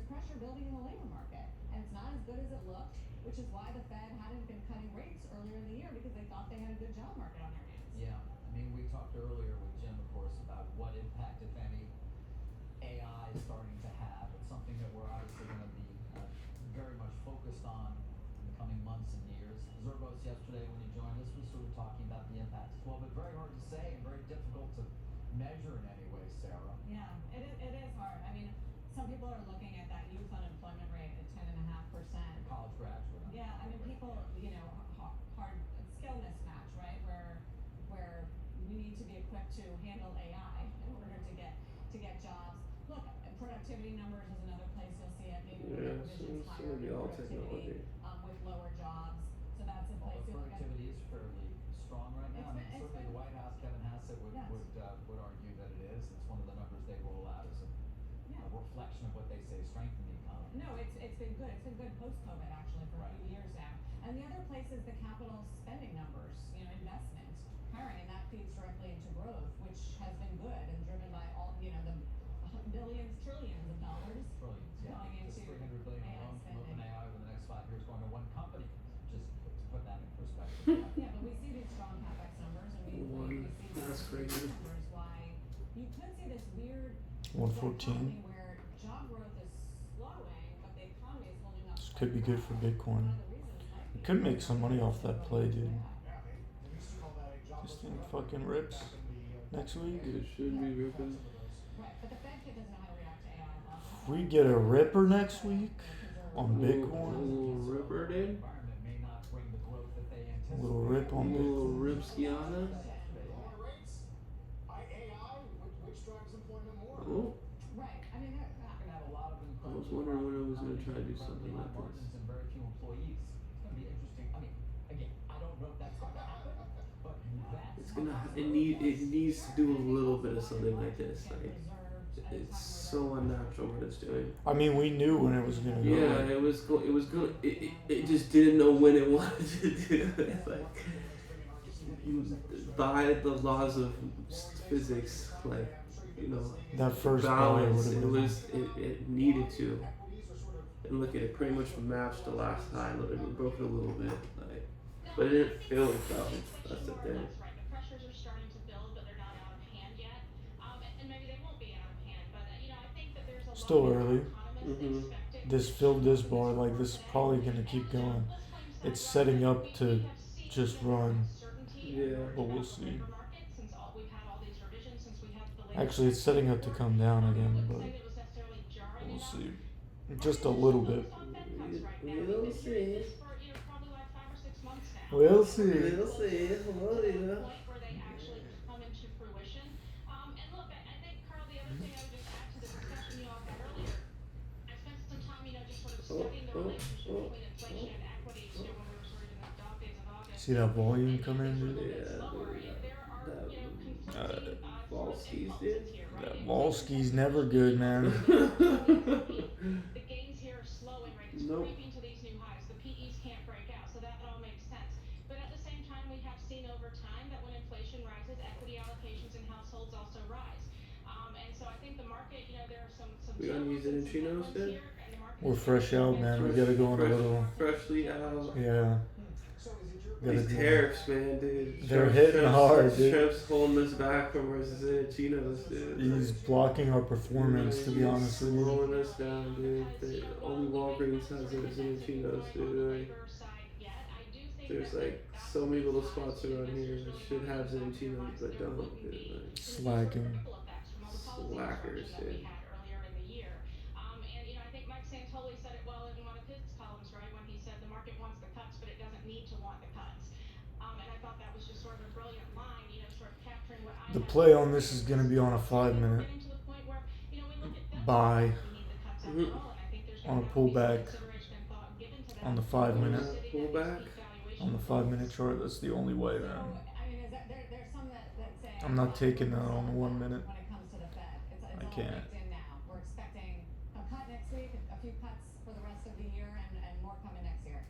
S4: pressure building in the labor market, and it's not as good as it looked, which is why the Fed hadn't been cutting rates earlier in the year because they thought they had a good job market on their hands.
S5: Yeah, I mean, we talked earlier with Jim, of course, about what impact, if any, AI is starting to have. It's something that we're obviously going to be very much focused on in the coming months and years. Zervos yesterday, when he joined us, was sort of talking about the impact as well, but very hard to say and very difficult to measure in any way, Sarah.
S4: Yeah, it is hard. I mean, some people are looking at that youth unemployment rate at 10.5%.
S5: College graduate.
S4: Yeah, I mean, people, hard skill mismatch, right? Where we need to be equipped to handle AI in order to get jobs. Look, productivity numbers is another place you'll see it. Maybe with
S2: Yeah,
S4: revisions
S2: so
S4: higher
S2: it'll be all
S4: productivity,
S2: technology.
S4: with lower jobs. So that's a place
S5: Although
S4: you'll look at.
S5: productivity is fairly strong right now. I mean,
S4: It's
S5: certainly the White House, Kevin Hassett would argue that it is. It's one of the numbers they roll out as a reflection of what they say strengthen the economy.
S4: No, it's been good. It's been good post-COVID actually for a few years now. And the other place is the capital spending numbers, investment, hiring, and that feeds directly into growth, which has been good and driven by all, the billions, trillions of dollars
S5: Trillions, yeah.
S4: going
S5: Just
S4: into
S5: $300 billion
S4: AI
S5: alone from
S4: spending.
S5: OpenAI over the next 5 years going to one company. Just to put that in perspective.
S4: Yeah, but we see these strong capex numbers, and we see
S2: That's
S4: these
S2: crazy.
S4: numbers. Why you could see this weird
S1: 114.
S4: where job growth is slowing, but the economy is holding up.
S1: This could be good for Bitcoin. You could make some money off that play, dude. This thing fucking rips next week.
S2: It should be ripping.
S4: Right, but the Fed kid doesn't know how to react to AI.
S1: If we get a ripper next week on
S2: A
S1: Bitcoin,
S2: little ripper, dude.
S5: Environment may not bring the growth that they
S1: a
S5: anticipate.
S1: little rip on
S2: A little
S1: Bitcoin.
S2: ripskiana.
S7: Lower rates, AI, which drives employment more?
S2: Oh,
S4: Right, I mean,
S5: We're gonna have a lot of
S2: I was wondering when I was gonna try to do something like
S5: margins
S2: this.
S5: and very few employees. It's gonna be interesting. I mean, again, I don't know if that's going to happen, but
S2: It's gonna. It needs to do a little bit of something like this. Like it's so unnatural what it's doing.
S1: I mean, we knew when it was gonna go.
S2: Yeah, it was going. It just didn't know when it wanted to do it. Like by the laws of physics, like
S1: that first ball
S2: balance.
S1: would have
S2: It
S1: been.
S2: was. It needed to. And look at it, pretty much matched the last high. Literally broke it a little bit, like, but it didn't feel like that. That's the thing.
S9: That's right. The pressures are starting to build, but they're not out of hand yet. And maybe they won't be out of hand, but I think that there's a
S1: Still
S9: lot
S1: early.
S9: of economists expecting.
S1: This filled this bar, like this is probably gonna keep going. It's setting up to just run,
S2: Yeah.
S1: but we'll see. Actually, it's setting up to come down again, but we'll see. Just a little bit.
S2: We'll see.
S1: We'll see.
S2: We'll see. Well,
S9: Where they actually come into fruition. And look, I think, Carl, the other thing I would just add to the discussion you all had earlier, I spent some time, just sort of studying the relationship between inflation and equities, when we were sort of in the dog days of August.
S1: See that volume come in, dude?
S2: Volskis, dude.
S1: That Volski's never good, man.
S9: The gains here are slowing, right? It's creeping to these new highs. The PEs can't break out, so that all makes sense. But at the same time, we have seen over time that when inflation rises, equity allocations in households also rise. And so I think the market, there are some
S2: We gonna use it in chinos, dude?
S1: We're fresh out, man. We gotta go on a little.
S2: Freshly out.
S1: Yeah.
S2: These tariffs, man, dude.
S1: They're hitting hard, dude.
S2: Trump's holding us back from versus chinos, dude.
S1: He's blocking our performance, to be honest with you.
S2: Slowing us down, dude. Only Walgreens has it in chinos, dude. Like, there's like so many little spots around here that should have chinos but don't, dude. Like,
S1: Slacking.
S2: Slackers, dude.
S9: I think Mike Santoli said it well in one of his columns, right, when he said the market wants the cuts, but it doesn't need to want the cuts. And I thought that was just sort of a brilliant line, sort of capturing what I
S1: The play on this is gonna be on a 5-minute buy on a pullback on the 5-minute.
S2: Pullback?
S1: On the 5-minute chart, that's the only way, man.
S11: I mean, there's some that say
S1: I'm not taking that on the 1 minute.
S11: when it comes to the Fed. It's
S1: I
S11: all
S1: can't.
S11: baked in now. We're expecting a cut next week, a few cuts for the rest of the year, and more coming next year.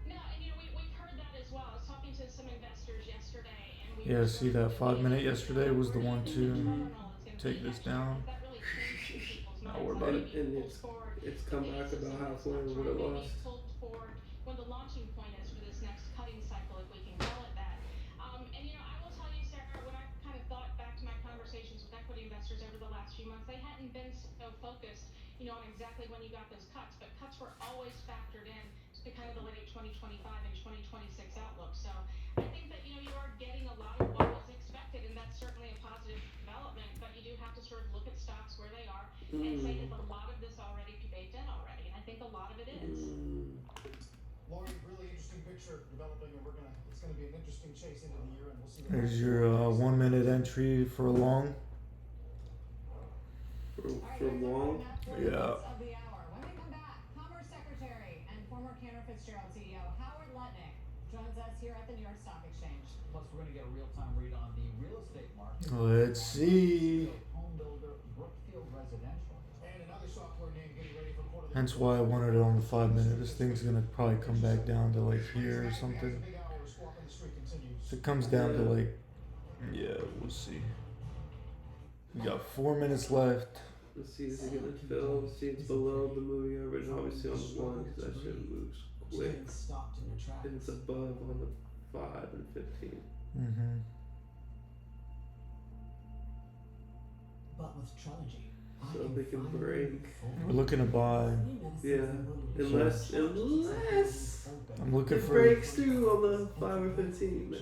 S9: No, and we've heard that as well. I was talking to some investors yesterday, and
S1: Yeah, see that 5-minute yesterday was the one to take this down. Not worry about it.
S2: And it's come back about halfway of what it was.
S9: When the launching point is for this next cutting cycle, if we can call it that. And I will tell you, Sarah, when I kind of thought back to my conversations with equity investors over the last few months, they hadn't been so focused, on exactly when you got those cuts, but cuts were always factored in to kind of the late 2025 and 2026 outlook. So I think that, you are getting a lot of what was expected, and that's certainly a positive development, but you do have to sort of look at stocks where they are and say, is a lot of this already baked in already? And I think a lot of it is.
S7: Lori, really interesting picture developing, and it's gonna be an interesting chase into the year, and we'll see.
S1: There's your 1-minute entry for a long.
S2: For long?
S1: Yeah.
S11: Of the hour. When we come back, Commerce Secretary and former Cantor Fitzgerald CEO Howard Lutnick joins us here at the New York Stock Exchange.
S5: Plus, we're going to get a real-time read on the real estate market.
S1: Let's see.
S5: Home builder Brookfield Residential.
S7: And another software name getting ready for quarterly.
S1: Hence why I wanted it on the 5-minute. This thing's gonna probably come back down to like here or something.
S7: Big hour squawk on the street continues.
S1: If it comes down to like, yeah, we'll see. We got 4 minutes left.
S2: Let's see, is it gonna fill? Let's see, it's below the moving average, obviously on the 1, because that shit moves quick.
S5: Stopped in your tracks.
S2: And it's above on the 5 and 15.
S1: Mm-hmm.
S5: But with Trilogy,
S2: So if they can break.
S1: We're looking to buy.
S2: Yeah, unless
S1: I'm looking
S2: it
S1: for.
S2: breaks through on the 5 or 15, man.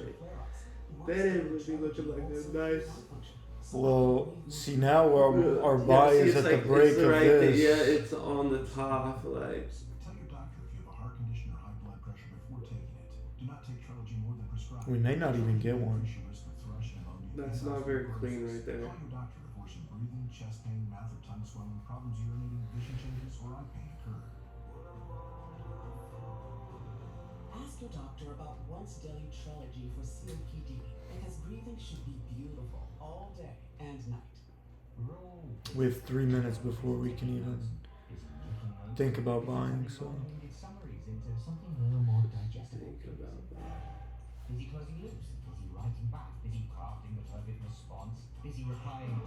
S2: Then it would be looking like a nice.
S1: Well, see now our buy
S2: see,
S1: is
S2: it's
S1: at
S2: like,
S1: the break
S2: it's
S1: of
S2: right
S1: this.
S2: Yeah, it's on the top, like.
S3: Tell your doctor if you have a heart condition or high blood pressure before taking it. Do not take Trilogy more than prescribed.
S1: We may not even get one.
S3: Increase your risk of thrush, pneumonia,
S2: That's
S3: and
S2: not very
S3: vascular
S2: clean
S3: fibrosis.
S2: right there.
S3: Call your doctor before some breathing, chest pain, mouth or tongue swelling, problems urinating, vision changes, or eye pain occur.
S4: Ask your doctor about Once Daily Trelegy for COPD, because breathing should be beautiful all day and night.
S1: We have 3 minutes before we can even think about buying, so.
S3: Summaries into something a little more digestible.
S2: Think about that.
S3: Busy closing loops, busy writing back, busy crafting the perfect response, busy replying,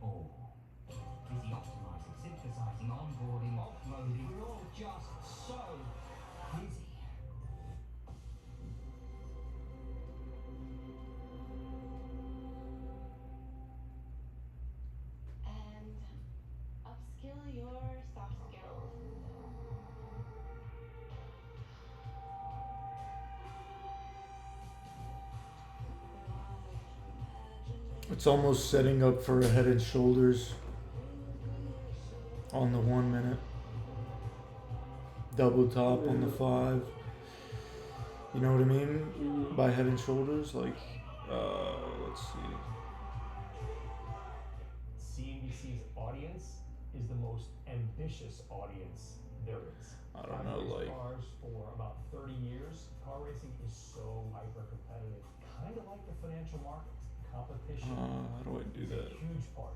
S3: oh, busy optimizing, synthesizing, onboarding, offloading. We're all just so busy.
S9: And upskill your soft skills.
S1: It's almost setting up for a Head and Shoulders on the 1 minute. Double top on the 5. You know what I mean? By Head and Shoulders, like, let's see.
S14: CNBC's audience is the most ambitious audience there is.
S1: I don't know,
S14: I've raced
S1: like-
S14: cars for about 30 years. Car racing is so hyper competitive, kind of like the financial markets. Competition
S1: How do I do
S14: is
S1: that?
S14: a huge part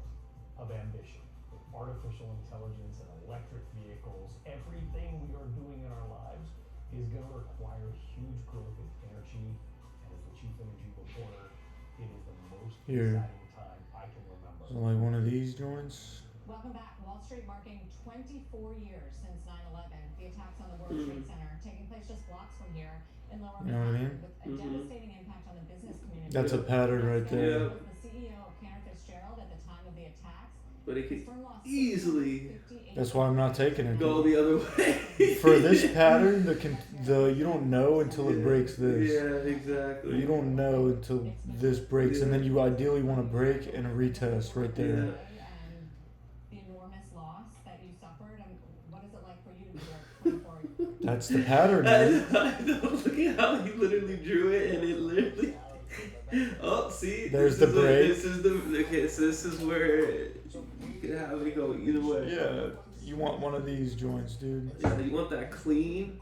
S14: of ambition. With artificial intelligence and electric vehicles, everything we are doing in our lives is going to require huge growth in energy. And as the chief energy reporter, it is the most
S1: Here.
S14: exciting time I can remember.
S1: So like one of these joints.
S11: Welcome back. Wall Street marking 24 years since 9/11. The attacks on the World Trade Center taking place just blocks from here in Lower
S1: You know what I
S11: Manhattan,
S1: mean?
S11: with a devastating impact on the business community.
S1: That's a pattern right there.
S2: Yeah.
S11: The CEO of Cantor Fitzgerald at the time of the attacks.
S2: But it
S11: His
S2: could
S11: firm lost
S2: easily
S1: That's why I'm not taking it.
S2: go the other way.
S1: For this pattern, the you don't know until it breaks this.
S2: Yeah, exactly.
S1: You don't know until this breaks, and then you ideally want to break and retest right there.
S2: Yeah.
S11: and the enormous loss that you suffered. And what is it like for you to be there 24
S1: That's the pattern,
S2: I
S1: man.
S2: know, look at how he literally drew it, and it literally. Oh, see.
S1: There's
S2: this
S1: the
S2: is
S1: break.
S2: This is the okay. So this is where you can have it go either way.
S1: Yeah, you want one of these joints, dude.
S2: Yeah, you want that clean,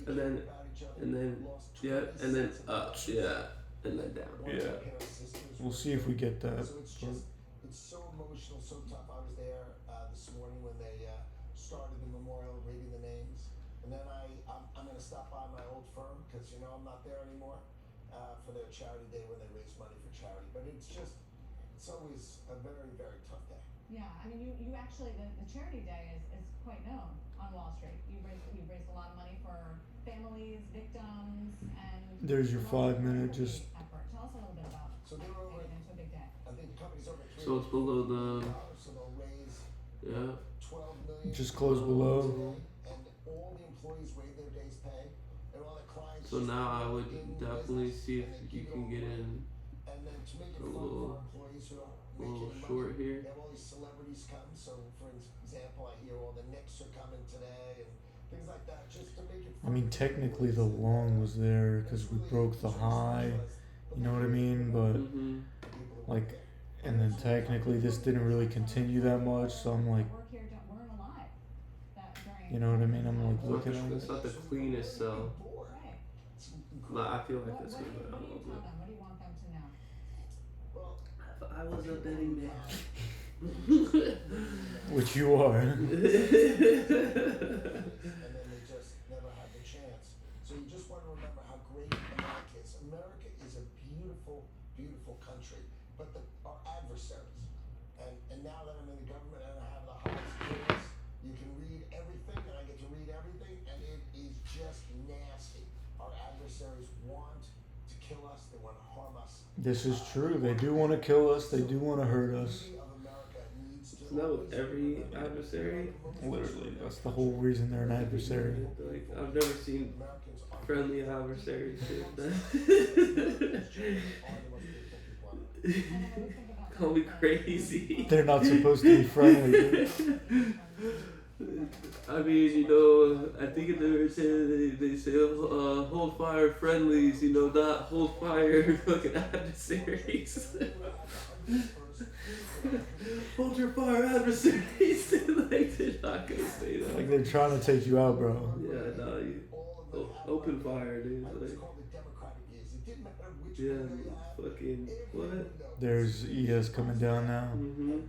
S2: and then yeah, and then up, yeah, and then down.
S1: Yeah. We'll see if we get that.
S7: So it's just, it's so emotional, so tough. I was there this morning when they started the memorial, reading the names, and then I'm gonna stop by my old firm because I'm not there anymore for their charity day when they raise money for charity. But it's always a very, very tough day.
S11: Yeah, I mean, you actually, the charity day is quite known on Wall Street. You've raised a lot of money for families, victims, and
S1: There's your
S11: a lot of
S1: 5 minute,
S11: philanthropy
S1: just
S11: effort. Tell us a little bit about
S7: So they were over.
S11: getting into a big day.
S7: I think the company's over.
S2: So it's below the
S7: So they'll raise
S2: yeah.
S7: 12 million.
S1: just close below.
S7: And all the employees waive their day's pay, and all the clients.
S2: So
S7: just
S2: now I
S7: go
S2: would
S7: in
S2: definitely
S7: business,
S2: see if
S7: and they
S2: you
S7: keep
S2: can
S7: it
S2: get
S7: open.
S2: in
S7: And then to make it
S2: a
S7: fun for
S2: little-
S7: our employees who don't
S2: a
S7: make
S2: little
S7: any
S2: short
S7: money,
S2: here.
S7: they have all these celebrities come. So for example, I hear all the Knicks are coming today and things like that, just to make it.
S1: I mean, technically the long was there because we broke the high. You know what I mean? But like, and then technically this didn't really continue that much. So I'm like,
S11: Work here weren't alive during.
S1: you know what I mean? I'm like
S2: It's not
S1: looking
S2: the-
S1: at
S2: it's
S1: it.
S2: not the cleanest cell.
S11: Right.
S2: But I feel like
S11: What
S2: that's
S11: do
S2: good,
S11: you
S2: but I
S11: tell
S2: don't
S11: them?
S2: know.
S11: What do you want them to know?
S7: Well,
S2: If I was a betting man.
S1: Which you are.
S7: and then they just never had the chance. So you just want to remember how great America is. America is a beautiful, beautiful country, but our adversaries. And now that I'm in the government and I have the highest clearance, you can read everything, and I get to read everything, and it is just nasty. Our adversaries want to kill us. They want to harm us.
S1: This is true. They do want to kill us. They do want to hurt us.
S7: The beauty of America needs to
S2: Isn't that with every adversary?
S1: Literally, that's the whole reason they're an adversary.
S2: Like I've never seen
S7: Americans are
S2: friendly adversaries shit. Call me crazy.
S1: They're not supposed to be friendly. Dude.
S2: I mean, I think in the they say hold fire friendlies, not hold fire fucking adversaries. Hold your fire adversaries. Like they're not gonna say that.
S1: Like they're trying to take you out, bro.
S2: Yeah, no, Open fire, dude.
S3: I was
S2: Like,
S3: called the Democratic years. It didn't matter which
S2: yeah,
S3: window you had.
S2: fucking what?
S3: Everyone knows.
S1: There's ES coming down now.
S2: Mm-hmm.
S3: And,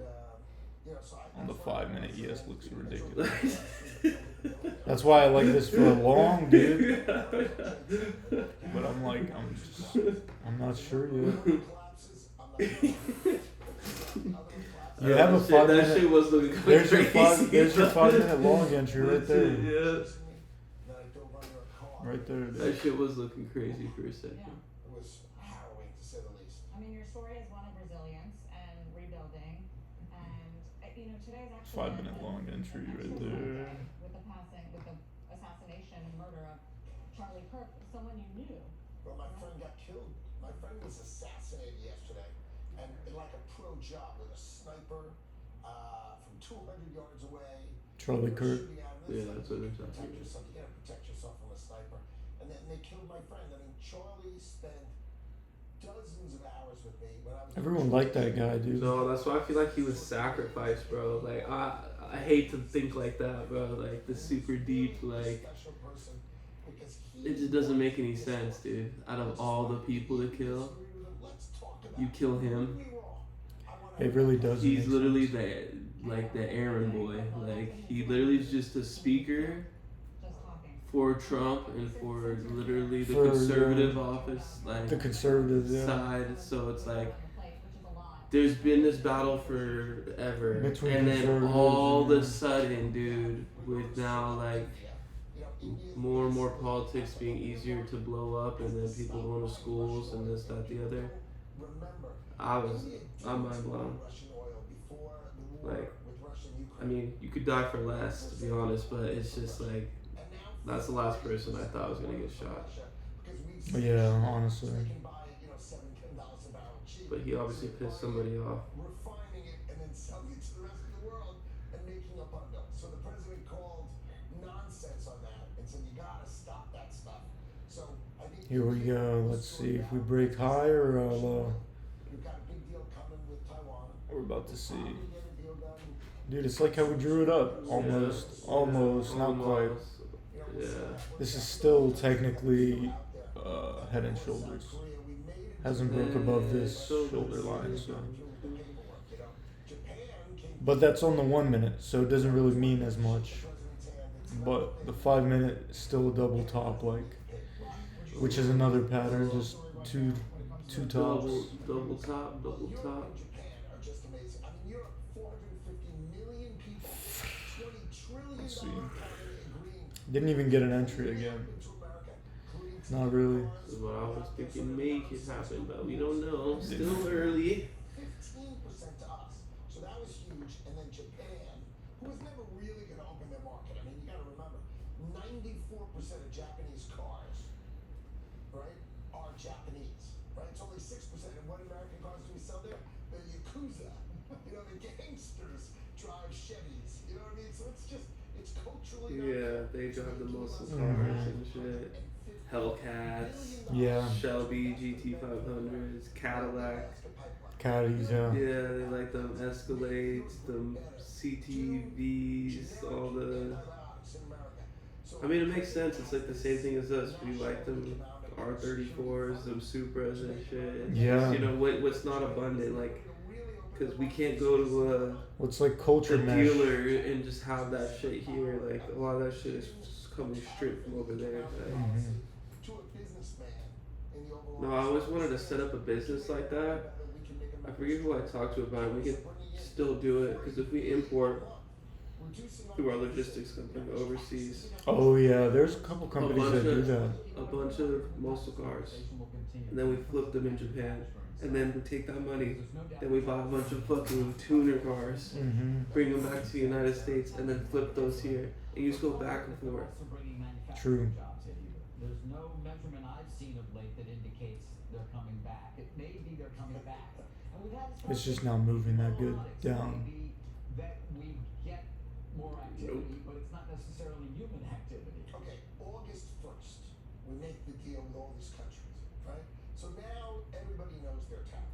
S3: you know, so
S1: On the
S3: that's why
S1: 5 minute
S3: I
S1: ES
S3: said,
S1: looks
S3: you know,
S1: ridiculous.
S3: Jordan-
S1: That's why I like this for a long, dude. But I'm not sure yet.
S3: collapses, I'm not gonna-
S1: You have a
S2: Shit,
S1: 5
S2: that
S1: minute.
S2: shit was looking
S1: There's your
S2: crazy.
S1: there's your 5 minute long entry right there.
S2: Yeah.
S3: Then I dove under a car.
S1: Right there,
S2: That
S1: dude.
S2: shit was looking crazy for a second.
S3: It was harrowing to say the least.
S11: I mean, your story is one of resilience and rebuilding, and you know today's actually
S1: 5 minute long entry right there.
S11: with the assassination and murder of Charlie Kirk, someone you knew.
S3: Well, my friend got killed. My friend was assassinated yesterday, and like a pro job with a sniper from 200 yards away.
S1: Charlie
S3: They were
S1: Kirk.
S3: shooting at him.
S2: Yeah,
S3: It's
S2: that's
S3: like,
S2: what
S3: you
S2: they're talking
S3: protect
S2: about.
S3: yourself. You gotta protect yourself from a sniper. And then they killed my friend. I mean, Charlie spent dozens of hours with me when I was.
S1: Everyone liked that guy, dude.
S2: No, that's why I feel like he was sacrificed, bro. Like I hate to think like that, bro. Like the super deep, like
S3: Special person because he
S2: it just doesn't make any sense, dude. Out of all the people to kill,
S3: Let's talk about
S2: you kill him.
S1: It really does.
S2: He's
S1: make
S2: literally
S1: sense.
S2: the errand boy. Like he literally is just a speaker for Trump and for literally the
S1: For,
S2: conservative office, like
S1: The conservatives, yeah.
S2: side. So it's like there's been this battle forever,
S1: Between
S2: and then
S1: conservatives
S2: all of
S1: and-
S2: a sudden, dude, with now like more and more politics being easier to blow up, and then people going to schools and this, that, the other. I'm mind blown. Like, I mean, you could die for less, to be honest, but it's just like that's the last person I thought was gonna get shot.
S1: Yeah, honestly.
S2: But he obviously pissed somebody off.
S3: Refining it and then selling it to the rest of the world and making a bundle. So the president called nonsense on that and said, you gotta stop that stuff. So I think
S1: Here we go. Let's see if we break high or low.
S3: we've got a big deal coming with Taiwan.
S1: We're about to see.
S3: We get a deal done.
S1: Dude, it's like how we drew it up. Almost, not quite.
S2: Yeah.
S1: This is still technically head and shoulders. Hasn't broke above this shoulder line, so. But that's on the 1 minute, so it doesn't really mean as much. But the 5 minute is still a double top, like, which is another pattern, just two tops.
S2: Double top, double top.
S3: Japan are just amazing. I mean, Europe, 450 million people, $20 trillion
S1: Let's see.
S3: economy agreeing
S1: Didn't even get an entry again.
S3: to America, including
S1: Not really.
S2: This is what I was thinking make it happen, but we don't know. Still early.
S3: 15% to us. So that was huge. And then Japan, who was never really going to open their market. I mean, you got to remember, 94% of Japanese cars, right, are Japanese, right? It's only 6%. And what American cars do we sell there? The Yakuza. You know, the gangsters drive Chevys. You know what I mean? So it's just, it's culturally.
S2: Yeah, they drive the muscle cars and shit. Hellcats,
S1: Yeah.
S2: Shelby GT500s, Cadillac.
S1: Caddies, yeah.
S2: Yeah, they like them Escalades, them CTVs, all the. I mean, it makes sense. It's like the same thing as us. We like them R34s, them Supras and shit. It's
S1: Yeah.
S2: just, you know what's not abundant, like, because we can't go to
S1: What's like culture
S2: a
S1: mesh?
S2: dealer and just have that shit here. Like a lot of that shit is just coming straight from over there. Like,
S1: Mhm.
S2: no, I always wanted to set up a business like that. I forget who I talked to about it. We could still do it because if we import through our logistics company overseas,
S1: Oh yeah, there's a couple companies
S2: bunch
S1: that do
S2: of-
S1: that.
S2: a bunch of muscle cars, and then we flip them in Japan, and then we take that money, then we buy a bunch of fucking tuner cars,
S1: Mhm.
S2: bring them back to the United States, and then flip those here, and you just go back and forth.
S1: True.
S5: Jobs in here. There's no measurement I've seen of late that indicates they're coming back. It may be they're coming back. And we've had this
S1: It's just not moving that good
S5: robotics.
S1: down.
S5: Maybe that we get more activity, but it's not necessarily human activity.
S3: Okay, August 1st, we make the deal with all these countries, right? So now everybody knows their tariff,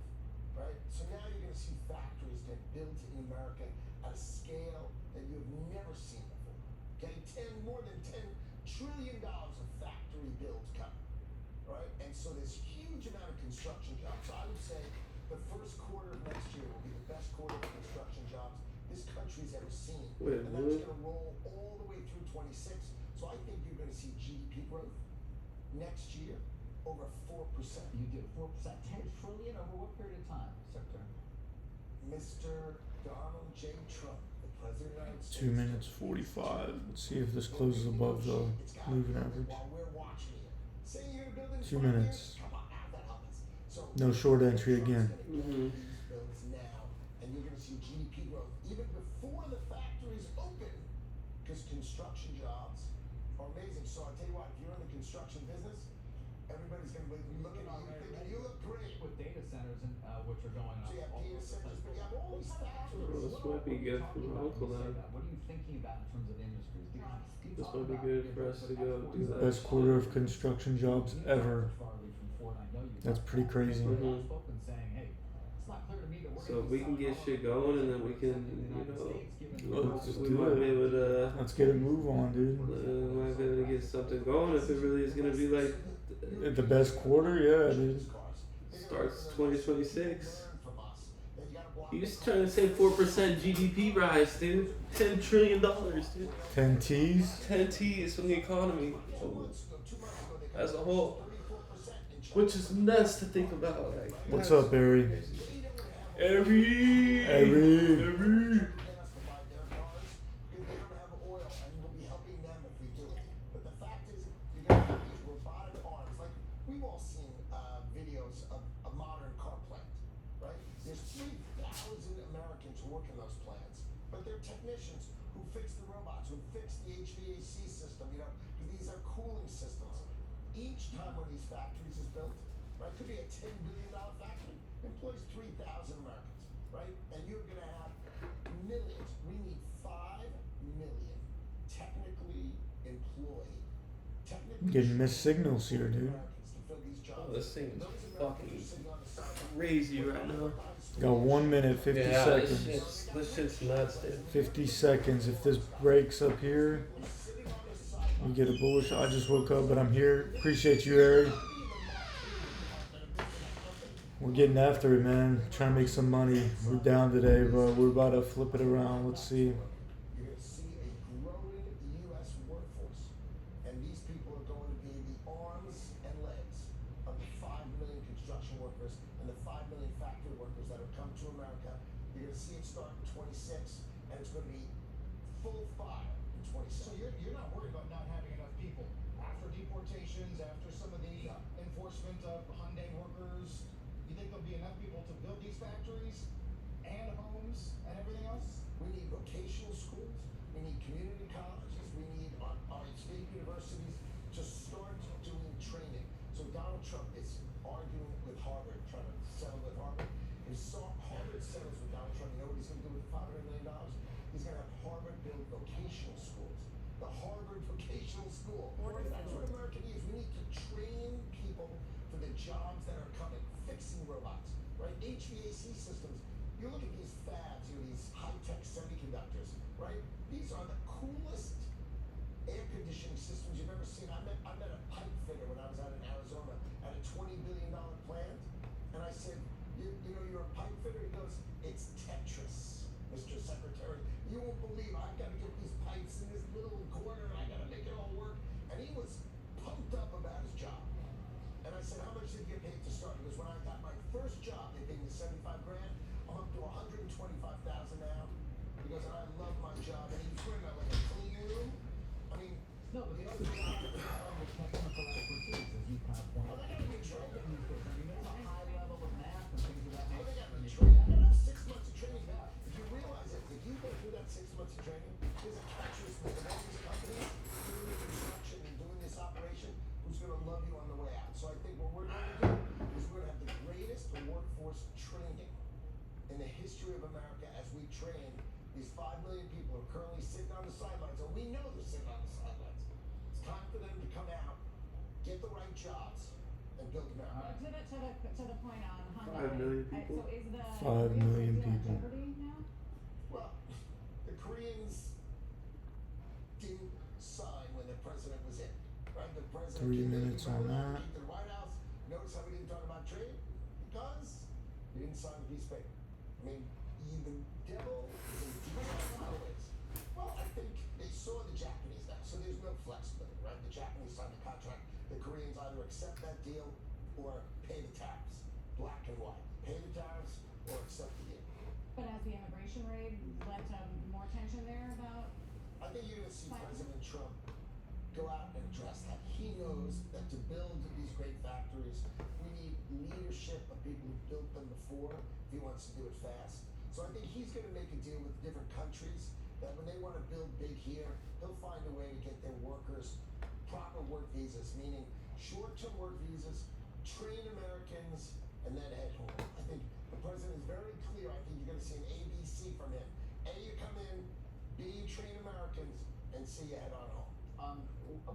S3: right? So now you're going to see factories get built in America at a scale that you've never seen before. Okay, more than $10 trillion of factories
S7: factory builds coming, right? And so there's huge amount of construction jobs. So I would say the first quarter of next year will be the best quarter of construction jobs this country's ever seen.
S2: Wait,
S7: and that's
S2: really?
S7: going to roll all the way through 26. So I think you're going to see GDP growth next year over 4%.
S5: You did 4%, 10 trillion over what period of time, Secretary?
S7: Mr. Donald J. Trump, the President of the United States.
S1: 2 minutes 45. Let's see if this closes above the moving average.
S7: While we're watching it. Say you're gonna build in
S1: 2
S7: 5
S1: minutes.
S7: years, come on now, that helps. So
S1: No short entry again.
S2: Mhm.
S7: these builds now, and you're gonna see GDP growth even before the factories open, because construction jobs are amazing. So I'll tell you what, if you're in the construction business, everybody's gonna be looking at you thinking you look great.
S5: With data centers and which are going up.
S7: So you have
S5: all
S7: data
S5: over the
S7: centers,
S5: place.
S7: but you have all these factories.
S2: Well, this might be good for my uncle then.
S5: What are you thinking about in terms of industries? Because you
S2: This
S5: talk
S2: might be
S5: about
S2: good
S5: different
S2: for us to go
S5: exports
S2: do that.
S1: Best quarter of construction jobs ever.
S5: farther from Ford. I know you
S1: That's
S5: talked
S1: pretty
S5: about
S1: crazy.
S5: it.
S2: Mhm.
S5: Outspoken saying, hey, it's not clear to me that we're
S2: So
S5: gonna
S2: if
S5: be
S2: we can get
S5: selling
S2: shit
S5: all of
S2: going, and
S5: our
S2: then we can,
S5: in the
S2: you
S5: United
S2: know,
S5: States, given
S1: Let's
S2: we
S1: do
S2: might
S1: it.
S2: be able to.
S1: Let's get a move on, dude.
S2: Might be able to get something going if it really is gonna be like
S1: The best quarter, yeah, dude.
S2: starts 2026. He's trying to say 4% GDP rise, dude. $10 trillion, dude.
S1: 10 T's.
S2: 10 T's from the economy as a whole, which is nuts to think about. Like,
S1: What's up, Barry?
S2: Every.
S7: Technicians who fix the robots, who fix the HVAC system, you know, these are cooling systems. Each time one of these factories is built, right, could be a $10 billion factory, employs 3,000 Americans, right? And you're gonna have millions. We need 5 million technically employed,
S1: Getting missed signals here, dude.
S7: Americans to fill these jobs.
S2: Oh, this thing is
S7: Those Americans
S2: fucking
S7: are sitting on the sideline.
S2: crazy right now.
S1: Got 1 minute, 50
S2: Yeah,
S1: seconds.
S2: this shit's nuts, dude.
S1: 50 seconds. If this breaks up here, we get a bullish. I just woke up, but I'm here. Appreciate you, Ari. We're getting after it, man. Trying to make some money. We're down today, but we're about to flip it around. Let's see.
S7: You're going to see a growing U.S. workforce, and these people are going to be the arms and legs of the 5 million construction workers and the 5 million factory workers that have come to America. You're going to see it start in 26, and it's going to be full fire in 27. So you're not worried about not having enough people after deportations, after some of the enforcement of Hyundai workers. You think there'll be enough people to build these factories and homes and everything else? We need vocational schools. We need community colleges. We need our state universities to start doing training. So Donald Trump is arguing with Harvard, trying to settle with Harvard. If Harvard settles with Donald Trump, you know what he's going to do with $500 million? He's going to have Harvard build vocational schools. The Harvard Vocational School. That's what America needs. We need to train people for the jobs that are coming. Fixing robots, right? HVAC systems. You look at these fabs, you know, these high-tech semiconductors, right? These are the coolest air conditioning systems you've ever seen. I met a pipe fitter when I was out in Arizona at a $20 billion plant, and I said, you know, you're a pipe fitter? He goes, it's Tetris, Mr. Secretary. You won't believe I've got to get these pipes in this little corner, and I got to make it all work. And he was pumped up about his job. And I said, how much did you get paid to start? He goes, when I got my first job, they paid me $75 grand. I'm up to $125,000 now. He goes, and I love my job. And he's running like a clean room. I mean,
S5: No, but the other thing is the technical expertise, as you kind of pointed out.
S7: they got to be trained.
S5: I mean, there's a high level of math and things of that
S7: They
S5: nature.
S7: got to be trained. I don't know, 6 months of training. If you realize it, if you go through that 6 months of training, there's a catcher's mitt of all these companies doing the construction and doing this operation who's going to love you on the way out. So I think what we're going to do is we're going to have the greatest workforce training in the history of America as we train these 5 million people who are currently sitting on the sidelines, and we know they're sitting on the sidelines. It's time for them to come out, get the right jobs, and build America.
S11: To the point on Hyundai.
S2: 5 million people.
S11: So is the
S1: 5 million
S11: deal on
S1: people.
S11: Jeopardy now?
S7: Well, the Koreans didn't sign when the president was in, right? The president
S1: 3 minutes on that.
S7: To the White House. Notice how we didn't talk about trade? Because we didn't sign the piece of paper. I mean, the devil is in details always. Well, I think they saw the Japanese now, so there's no flexibility, right? The Japanese signed the contract. The Koreans either accept that deal or pay the tariffs. Black and white. Pay the tariffs or accept the deal.
S11: But has the immigration raid led to more tension there about?
S7: I think you're going to see President Trump go out and address that. He knows that to build these great factories, we need leadership of people who built them before if he wants to do it fast. So I think he's going to make a deal with different countries that when they want to build big here, he'll find a way to get their workers proper work visas, meaning short-term work visas, train Americans, and then head home. I think the president is very clear. I think you're going to see an ABC from him. A, you come in, B, you train Americans, and C, you head on home.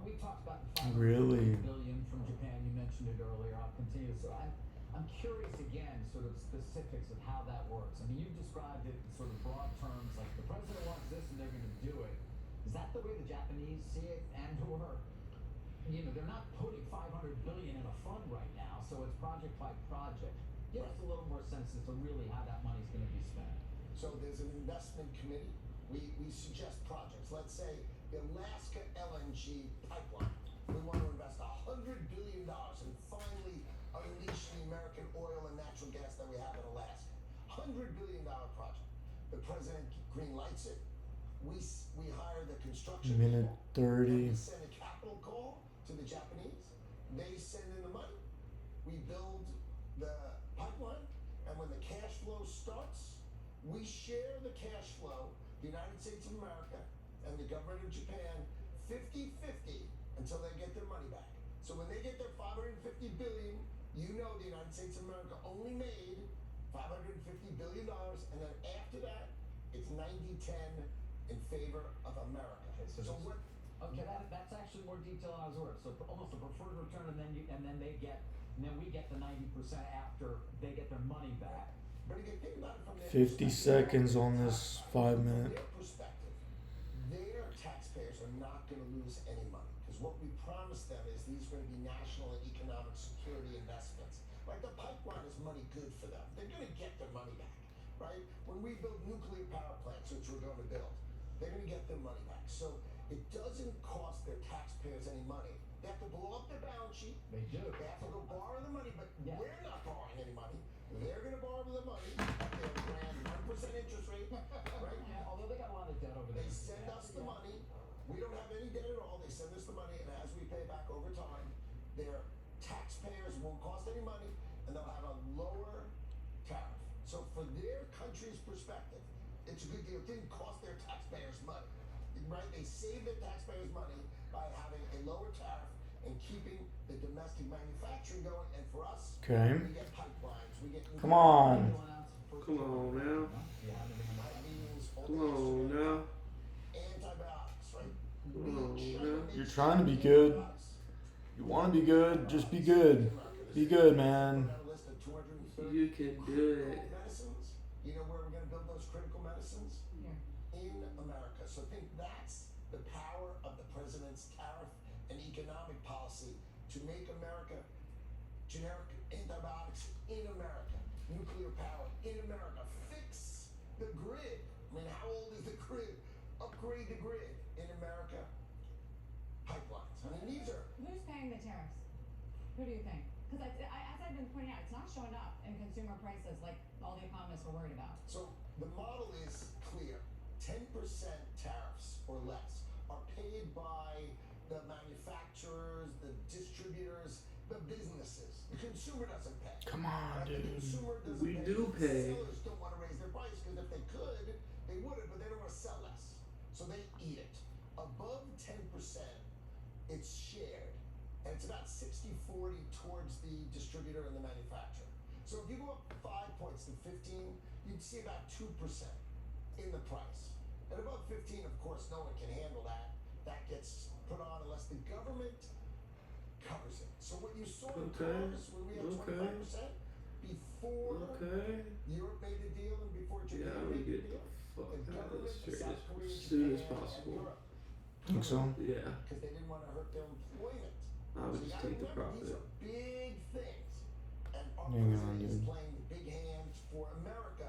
S5: We talked about the
S1: Really?
S5: $500 billion from Japan. You mentioned it earlier. I'll continue. So I'm curious again, sort of specifics of how that works. I mean, you described it in sort of broad terms, like the president wants this and they're going to do it. Is that the way the Japanese see it, and/or, you know, they're not putting $500 billion in a fund right now, so it's project by project. Give us a little more sense as to really how that money's going to be spent.
S7: So there's an investment committee. We suggest projects. Let's say the Alaska LNG pipeline. We want to invest $100 billion and finally unleash the American oil and natural gas that we have in Alaska. $100 billion project. The president green lights it. We hire the construction
S1: Minute
S7: people.
S1: 30.
S7: We send a capital call to the Japanese. They send in the money. We build the pipeline, and when the cash flow starts, we share the cash flow, the United States of America and the government of Japan, 50-50 until they get their money back. So when they get their $550 billion, you know the United States of America only made $550 billion, and then after that, it's 90-10 in favor of America.
S5: Okay,
S7: So what?
S5: Okay, that's actually more detail than I was aware of. So almost a preferred return, and then we get the 90% after they get their money back.
S7: But again, think about it from their
S1: 50 seconds on this 5
S7: From
S1: minute.
S7: their perspective, their taxpayers are not going to lose any money because what we promised them is these are going to be national and economic security investments. Like the pipeline is money good for them. They're going to get their money back, right? When we build nuclear power plants, which we're going to build, they're going to get their money back. So it doesn't cost their taxpayers any money. They have to blow up their balance sheet.
S5: They do.
S7: They have to go borrow the money, but
S5: Yeah.
S7: we're not borrowing any money. They're going to borrow the money at their grand 1% interest rate, right?
S5: Yeah, although they got a lot of debt over there.
S7: They send us the money. We don't have any debt at all. They send us the money, and as we pay back over time, their taxpayers won't cost any money, and they'll have a lower tariff. So for their country's perspective, it's a good deal. It didn't cost their taxpayers money, right? They saved their taxpayers money by having a lower tariff and keeping the domestic manufacturing going. And for us,
S1: Okay.
S7: we get pipelines. We get
S1: Come on.
S2: Come on now.
S7: diabetes, all
S2: Come
S7: the
S2: on
S7: estrogen,
S2: now.
S7: antibiotics, right?
S2: Come on
S7: We
S2: now.
S1: You're trying to be good. You want to be good, just be good. Be good, man.
S2: You can do it.
S7: Medicines. You know where we're going to build those critical medicines?
S11: Here.
S7: In America. So I think that's the power of the president's tariff and economic policy to make America generic antibiotics in America, nuclear power in America, fix the grid. I mean, how old is the grid? Upgrade the grid in America. Pipelines. I mean, these are.
S11: Who's paying the tariffs? Who do you think? Because as I've been pointing out, it's not showing up in consumer prices like all the economists were worried about.
S7: So the model is clear. 10% tariffs or less are paid by the manufacturers, the distributors, the businesses. The consumer doesn't pay.
S1: Come on,
S7: The
S1: dude.
S7: consumer doesn't
S2: We
S7: pay.
S2: do
S7: The
S2: pay.
S7: sellers don't want to raise their price because if they could, they would have, but they don't want to sell less. So they eat it. Above 10%, it's shared. And it's about 60-40 towards the distributor and the manufacturer. So if you go up 5 points to 15, you'd see about 2% in the price. And above 15, of course, no one can handle that. That gets put on unless the government covers it. So what you saw in
S2: Okay.
S7: Congress when we had
S2: Okay.
S7: 25% before
S2: Okay.
S7: Europe made the deal and before Japan
S2: Yeah, we
S7: made the
S2: get the
S7: deal,
S2: fuck
S7: the
S2: out of
S7: government
S2: this
S7: of
S2: straight
S7: South
S2: as
S7: Korea,
S2: soon as
S7: Japan, and
S2: possible.
S7: Europe
S1: Think so?
S2: Yeah.
S7: because they didn't want to hurt their employment.
S2: I would just take the profit.
S3: These are big things. And our
S1: Hang on,
S3: president is
S1: dude.
S3: playing the big hand for America.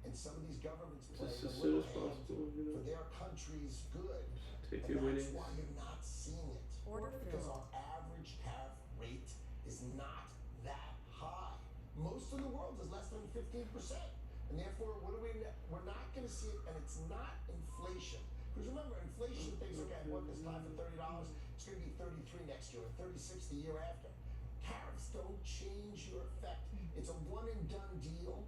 S3: And some of these governments play
S2: Just
S3: the
S2: as soon
S3: little
S2: as
S3: hand
S2: possible, you
S3: for
S2: know.
S3: their country's good.
S2: Take
S3: And
S2: your
S3: that's
S2: winnings.
S3: why you're not seeing it.
S12: Order
S3: Because
S12: filled.
S3: our average tariff rate is not that high. Most of the world is less than 15%. And therefore, we're not going to see it, and it's not inflation. Because remember, inflation thinks, okay, I bought this tie for $30, it's going to be 33 next year, or 36 the year after. Tariffs don't change your effect. It's a one and done deal,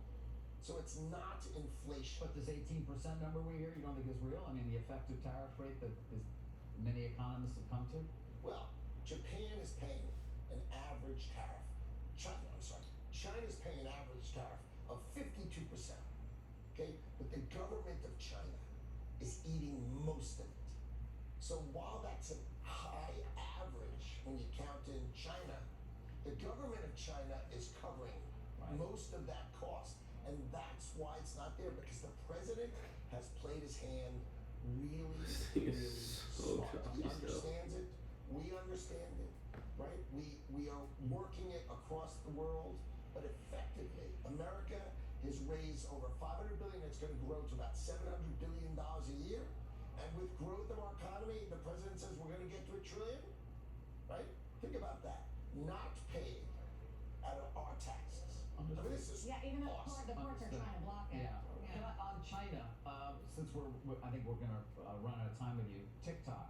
S3: so it's not inflation.
S5: But this 18% number we hear, you don't think is real? I mean, the effective tariff rate that many economists have come to?
S3: Well, Japan is paying an average tariff. China's paying an average tariff of 52%. Okay? But the government of China is eating most of it. So while that's a high average when you count in China, the government of China is covering most of that cost. And that's why it's not there, because the president has played his hand really, really
S2: so
S3: smart. He
S2: choppy still.
S3: understands it. We understand it, right? We are working it across the world, but effectively, America has raised over $500 billion. It's going to grow to about $700 billion a year. And with growth of our economy, the president says we're going to get to $1 trillion, right? Think about that. Not paid out of our taxes. I mean, this is
S11: Yeah, even though
S3: awesome.
S11: the courts are trying to block it.
S5: Yeah. And on China, since I think we're going to run out of time with you, TikTok.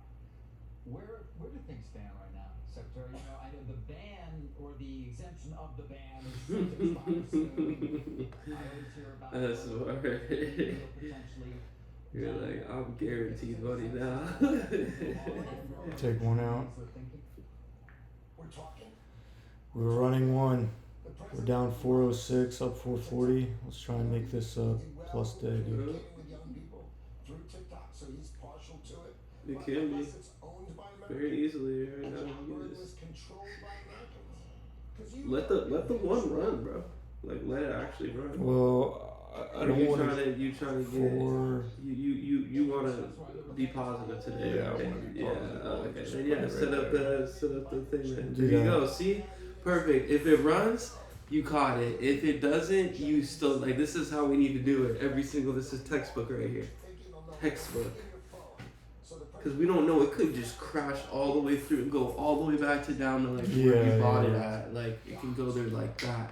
S5: Where do things stand right now, Secretary? You know, I know the ban or the exemption of the ban is set to expire soon. I always hear about
S2: That's
S5: the-
S2: smart.
S5: potentially.
S2: You're like, I'm guaranteed money now.
S1: Take one out.
S3: We're talking.
S1: We were running one. We're down 406, up 440. Let's try and make this plus day, dude.
S3: Communicating with young people through TikTok, so he's partial to it.
S2: It
S3: But
S2: can be.
S3: unless it's owned by Americans,
S2: Very easily right
S3: and
S2: now.
S3: the
S2: You
S3: algorithm
S2: just
S3: is controlled by Americans. 'Cause you
S2: let the one run, bro. Like let it actually run.
S1: Well, I
S2: Or
S1: don't
S2: you
S1: want
S2: trying
S1: to.
S2: to you trying to get
S1: For
S2: you want to be positive today.
S1: Yeah, I
S2: okay?
S1: wanna be
S2: Yeah,
S1: positive.
S2: okay.
S1: Just
S2: Then
S1: put
S2: yeah,
S1: it
S2: set
S1: right
S2: up
S1: there.
S2: the thing. Then.
S1: Do
S2: There you
S1: that.
S2: go. See, perfect. If it runs, you caught it. If it doesn't, you still like. This is how we need to do it. Every single. This is textbook right here. Textbook. Because we don't know. It could just crash all the way through and go all the way back to down to like where
S1: Yeah,
S2: you bought it
S1: yeah.
S2: at. Like it can go there like that.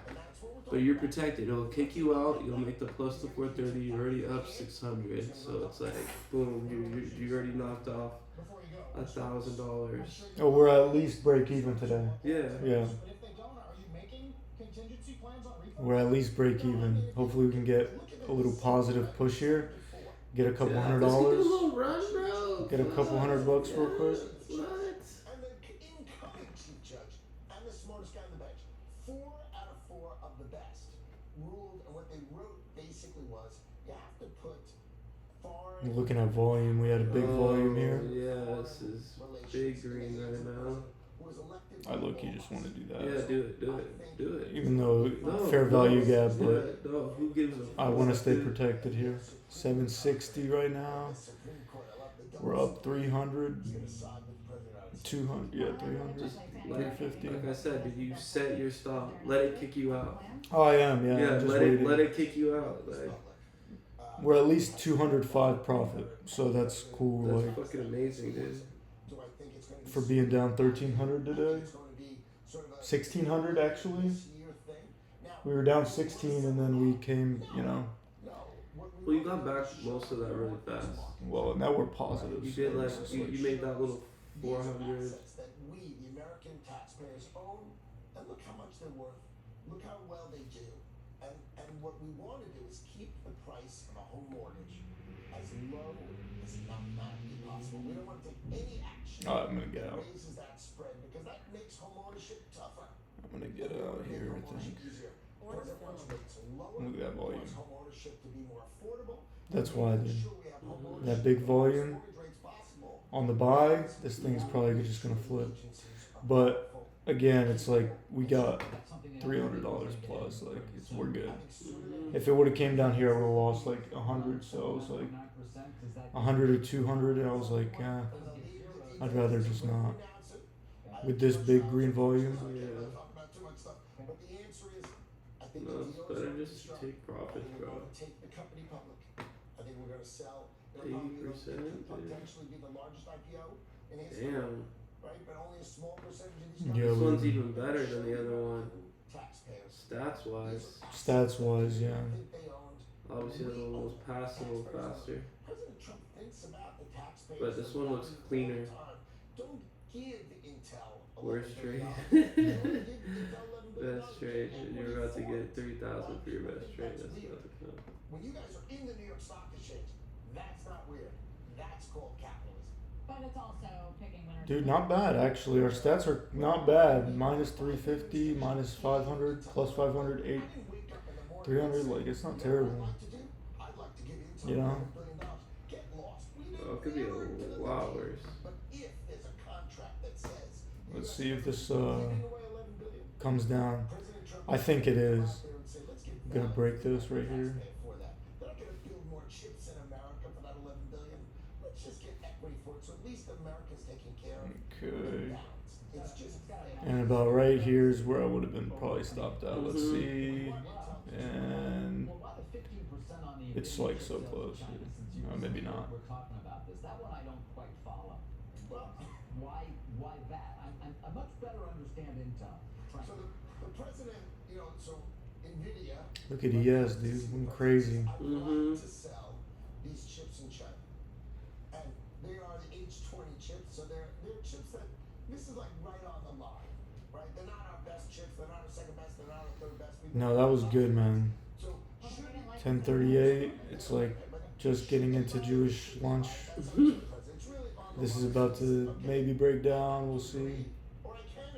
S2: But you're protected. It'll kick you out. You'll make the plus to 430. You're already up 600. So it's like boom. You already knocked off $1,000.
S1: Oh, we're at least break even today.
S2: Yeah.
S1: Yeah,
S7: But if they don't, are you making contingency plans on refunds?
S1: we're at least break even. Hopefully, we can get a little positive push here. Get a couple
S2: Yeah,
S1: $100.
S2: let's get a little run, bro.
S1: Get a couple $100 real quick.
S2: What?
S3: And the incoming chief judge and the smartest guy on the bench, 4 out of 4 of the best, ruled, and what they wrote basically was you have to put foreign.
S1: You're looking at volume. We had a big volume here.
S2: Yeah, this is big green right now.
S3: Who was elected
S1: I low-key just want to do that.
S2: Yeah, do it.
S1: Even though
S2: No,
S1: fair value gap, but
S2: yeah, no, who gives a
S1: I want to stay protected here. 760 right now. We're up 300, 200, yeah, 300,
S2: Like
S1: 350.
S2: I said, did you set your stop? Let it kick you out.
S1: Oh, I am, yeah.
S2: Yeah,
S1: I'm just
S2: let
S1: waiting.
S2: it kick you out. Like
S1: We're at least 205 profit, so that's cool.
S2: that's
S1: Like
S2: fucking amazing, dude.
S1: for being down 1,300 today, 1,600 actually. We were down 16, and then we came, you know.
S2: Well, you got back most of that really fast.
S1: Well, now we're positive.
S2: You
S1: so
S2: did like
S1: it's just
S2: you made that little 400.
S3: Assets that we, the American taxpayers, own, and look how much they're worth. Look how well they do. And what we want to do is keep the price of a home mortgage as low as mathematically possible. We don't want to take any action
S1: I'm gonna get
S3: that
S1: out.
S3: raises that spread because that makes home ownership tougher.
S1: I'm gonna get out here, I think.
S3: Because it wants rates lower,
S1: Look at that volume.
S3: wants home ownership to be more affordable.
S1: That's why, dude.
S3: Ensure we have home ownership
S1: That big volume
S3: mortgage rates possible.
S1: on the buy, this thing's probably just gonna flip. But again, it's like we got $300 plus. Like we're good. If it would have came down here, I would have lost like 100. So it was like 100 or 200, and I was like, I'd rather just not.
S3: I
S1: with this big green volume.
S2: Yeah.
S7: Talk about too much stuff. But the answer is, I think
S2: No,
S7: the
S2: it's
S7: deal
S2: better
S7: is gonna be
S2: just
S7: strong.
S2: take profits,
S7: I think we're
S2: bro.
S7: gonna take the company public. I think we're gonna sell. It'll probably be
S2: 80%,
S7: could
S2: dude.
S7: potentially be the largest IPO in history.
S2: Damn.
S7: Right? But only a small percentage of these
S1: Yeah,
S2: This
S1: we-
S2: one's even better than the other one.
S7: taxpayers.
S2: Stats wise.
S1: Stats wise, yeah.
S7: I think they owned.
S2: Obviously, the other one was passable faster.
S7: President Trump thinks about the taxpayers.
S2: But this one looks cleaner.
S7: Don't give Intel
S2: Worst
S7: $11
S2: trade.
S7: billion. Don't give Intel $11 billion.
S2: Best trade. You're about to get 3,000 for your best trade. That's about to come.
S7: When you guys are in the New York Stock Exchange, that's not weird. That's called capitalism.
S11: But it's also picking winners.
S1: Dude, not bad actually. Our stats are not bad. Minus 350, minus 500, plus 500, 8, 300. Like it's not terrible.
S7: I'd like to give Intel
S1: You know?
S7: $11 billion. Get lost. We
S2: Oh, it could be a lot worse.
S7: But if there's a contract that says
S1: Let's see if this
S7: giving away $11 billion,
S1: comes down.
S7: President Trump
S1: I think it is.
S7: out there and say, let's give
S1: I'm gonna break this right here.
S7: for that. They're not gonna build more chips in America for that $11 billion. Let's just get equity for it, so at least America's taking care of
S1: Okay.
S7: It's just
S1: And about right here is where I would have been probably stopped at. Let's
S2: Mhm.
S1: see. And
S5: Well, why the 15% on the
S1: it's
S5: Nvidia
S1: like
S5: chip
S1: so
S5: sales to
S1: close.
S5: China, since you
S1: Maybe not.
S5: We're talking about this. That one I don't quite follow. Why that? I much better understand Intel.
S7: So the president, so Nvidia.
S1: Look at ES, dude. Went crazy.
S7: I would like to sell these chips in China, and they are the H20 chips. So they're chips that this is like right on the line, right? They're not our best chips. They're not our second best. They're not our third best.
S1: No, that was good, man.
S7: So should
S1: 10:38. It's like just getting into Jewish lunch. This is about to maybe break down. We'll see.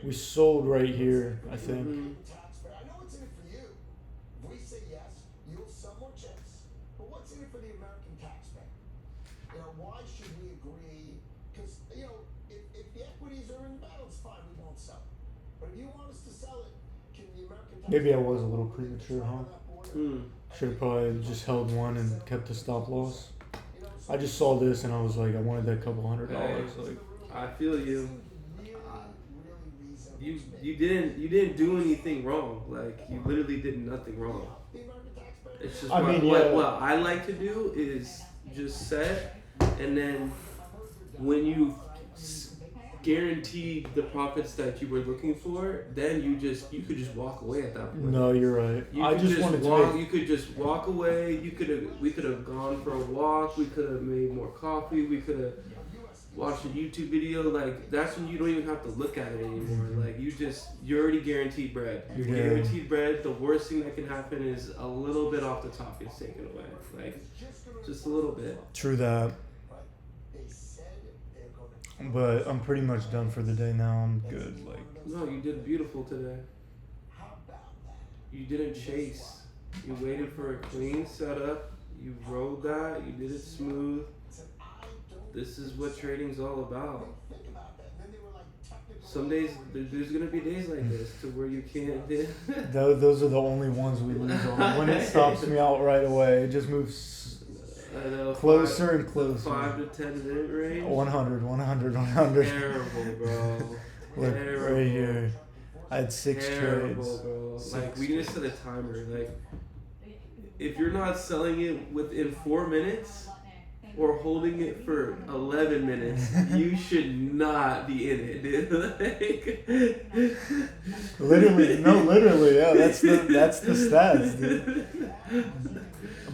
S1: We sold right here, I think.
S7: taxpayer. I know what's in it for you. If we say yes, you'll sell more chips. But what's in it for the American taxpayer? Why should we agree? Because, if the equities are in balance, fine, we won't sell it. But if you want us to sell it, can the American taxpayer...
S1: Maybe I was a little premature, huh? Should have probably just held one and kept the stop loss. I just saw this and I was like, I wanted that couple $100. Like,
S2: I feel you. You didn't do anything wrong. Like you literally did nothing wrong. It's just what I like to do is just set, and then when you guarantee the profits that you were looking for, then you could just walk away at that point.
S1: no, you're right. I just wanted to make.
S2: You could just walk away. We could have gone for a walk. We could have made more coffee. We could have watched a YouTube video. Like that's when you don't even have to look at it anymore. Like you're already guaranteed bread. You're
S1: Yeah.
S2: guaranteed bread. The worst thing that can happen is a little bit off the top gets taken away. Like just a little bit.
S1: True that. But I'm pretty much done for the day now. I'm good. Like,
S2: No, you did beautiful today. You didn't chase. You waited for a clean setup. You rode that. You did it smooth. This is what trading's all about. Some days, there's gonna be days like this to where you can't.
S1: those are the only ones we lose on. When it stops me out right away, it just moves
S2: I know,
S1: closer and closer.
S2: 5 to 10 minute range.
S1: 100, 100.
S2: Terrible, bro.
S1: Look,
S2: Terrible.
S1: right here. I had 6
S2: Terrible,
S1: trades.
S2: bro.
S1: 6
S2: Like we need to set a timer. Like if you're not selling it within 4 minutes or holding it for 11 minutes, you should not be in it, dude.
S1: Literally, yeah. That's the stats, dude.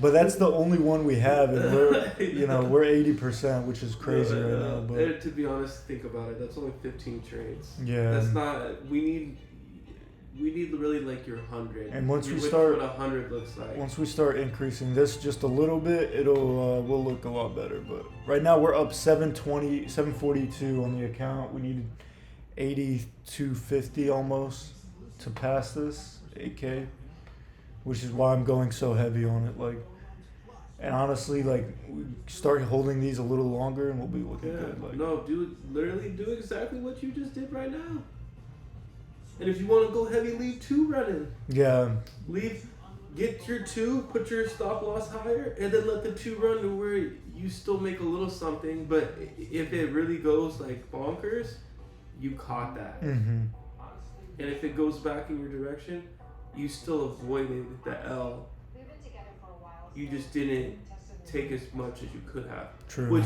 S1: But that's the only one we have, and we're 80%, which is crazy right now. But
S2: To be honest, think about it. That's only 15 trades.
S1: Yeah.
S2: That's not. We need really like your 100.
S1: And once we
S2: With
S1: start,
S2: what 100 looks like.
S1: once we start increasing this just a little bit, we'll look a lot better. But right now we're up 742 on the account. We need 8250 almost to pass this 8K, which is why I'm going so heavy on it. Like, and honestly, like we start holding these a little longer, and we'll be looking good. Like,
S2: No, literally do exactly what you just did right now. And if you want to go heavy, leave 2 running.
S1: yeah,
S2: Get your 2, put your stop loss higher, and then let the 2 run to where you still make a little something. But if it really goes like bonkers, you caught that.
S1: Mm-hmm.
S2: And if it goes back in your direction, you still avoided the L. You just didn't take as much as you could have.
S1: True.
S2: Which,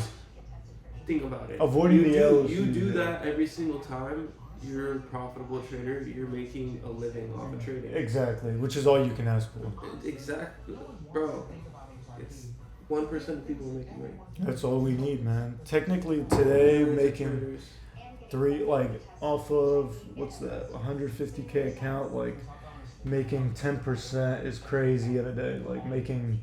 S2: think about it.
S1: Avoiding
S2: you
S1: the
S2: do,
S1: L is
S2: You
S1: huge,
S2: do
S1: yeah.
S2: that every single time. You're a profitable trader. You're making a living off of trading.
S1: Exactly, which is all you can ask for.
S2: Exactly, bro. It's 1% of people are making money.
S1: That's all we need, man. Technically, today making off of what's that, 150K account, like making 10% is crazy in a day. Like making,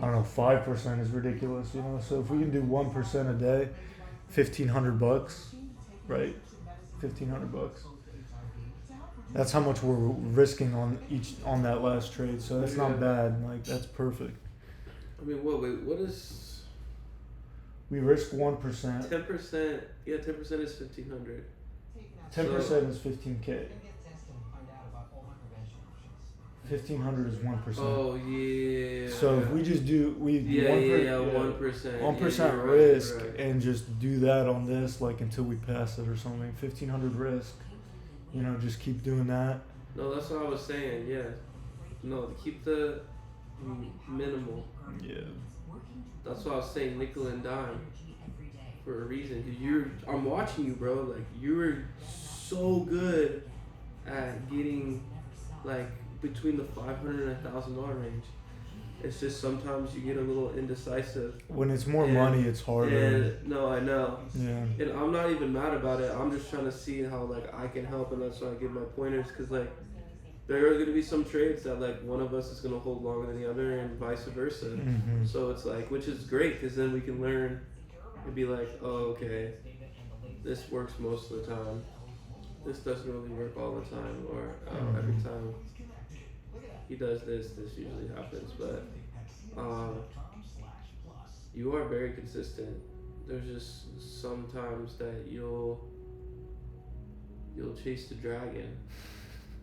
S1: I don't know, 5% is ridiculous, you know. So if we can do 1% a day, $1,500, right? $1,500. That's how much we're risking on that last trade. So that's not bad. Like that's perfect.
S2: I mean, what is?
S1: We risk 1%.
S2: 10%. Yeah, 10% is 1,500.
S1: 10% is 15K. 1,500 is 1%.
S2: Oh yeah.
S1: So if we just do
S2: 1%.
S1: 1% risk and just do that on this like until we pass it or something. 1,500 risk. You know, just keep doing that.
S2: No, that's what I was saying. Yeah. No, to keep the minimal.
S1: Yeah.
S2: That's why I was saying nickel and dime for a reason. Cause I'm watching you, bro. Like you're so good at getting like between the $500 and $1,000 range. It's just sometimes you get a little indecisive.
S1: When it's more money, it's harder.
S2: No, I know.
S1: Yeah.
S2: And I'm not even mad about it. I'm just trying to see how like I can help, and that's why I give my pointers. Cause like there are gonna be some trades that like one of us is gonna hold longer than the other, and vice versa.
S1: Mm-hmm.
S2: So it's like, which is great, cause then we can learn and be like, oh, okay, this works most of the time. This doesn't really work all the time, or every time he does this usually happens. But you are very consistent. There's just sometimes that you'll chase the dragon,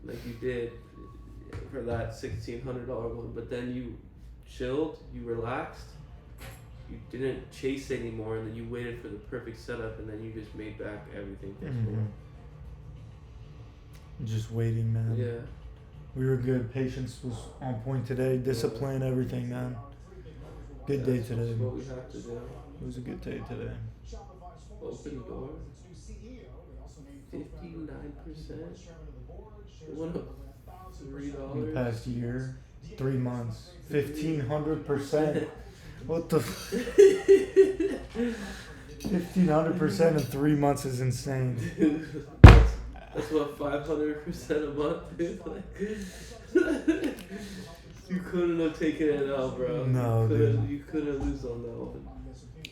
S2: like you did for that $1,600 one. But then you chilled, you relaxed, you didn't chase anymore, and then you waited for the perfect setup, and then you just made back everything.
S1: Mm-hmm. Just waiting, man.
S2: Yeah.
S1: We were good. Patience was on point today. Discipline, everything, man. Good day today.
S2: That's what we have to do.
S1: It was a good day today.
S2: Open door. 59%. Went up $3.
S1: In the past year, 3 months, 1,500%. What the? 1,500% in 3 months is insane.
S2: That's what 500% a month, dude. Like, you couldn't have taken it out, bro.
S1: No, dude.
S2: You couldn't lose on that one.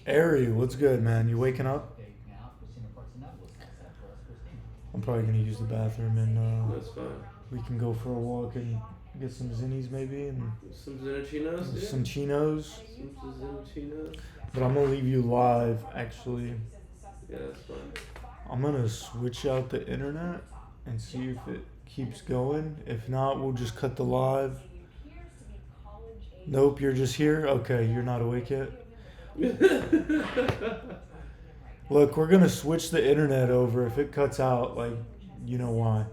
S1: Ari, what's good, man? You waking up? I'm probably gonna use the bathroom and
S2: That's fine.
S1: we can go for a walk and get some zinnies maybe and
S2: some Zinnichinos, dude?
S1: some chinos.
S2: Some Zinnichinos.
S1: But I'm gonna leave you live actually.
S2: Yeah, that's fine.
S1: I'm gonna switch out the internet and see if it keeps going. If not, we'll just cut the live. Nope, you're just here? Okay, you're not awake yet? Look, we're gonna switch the internet over. If it cuts out, like, you know why.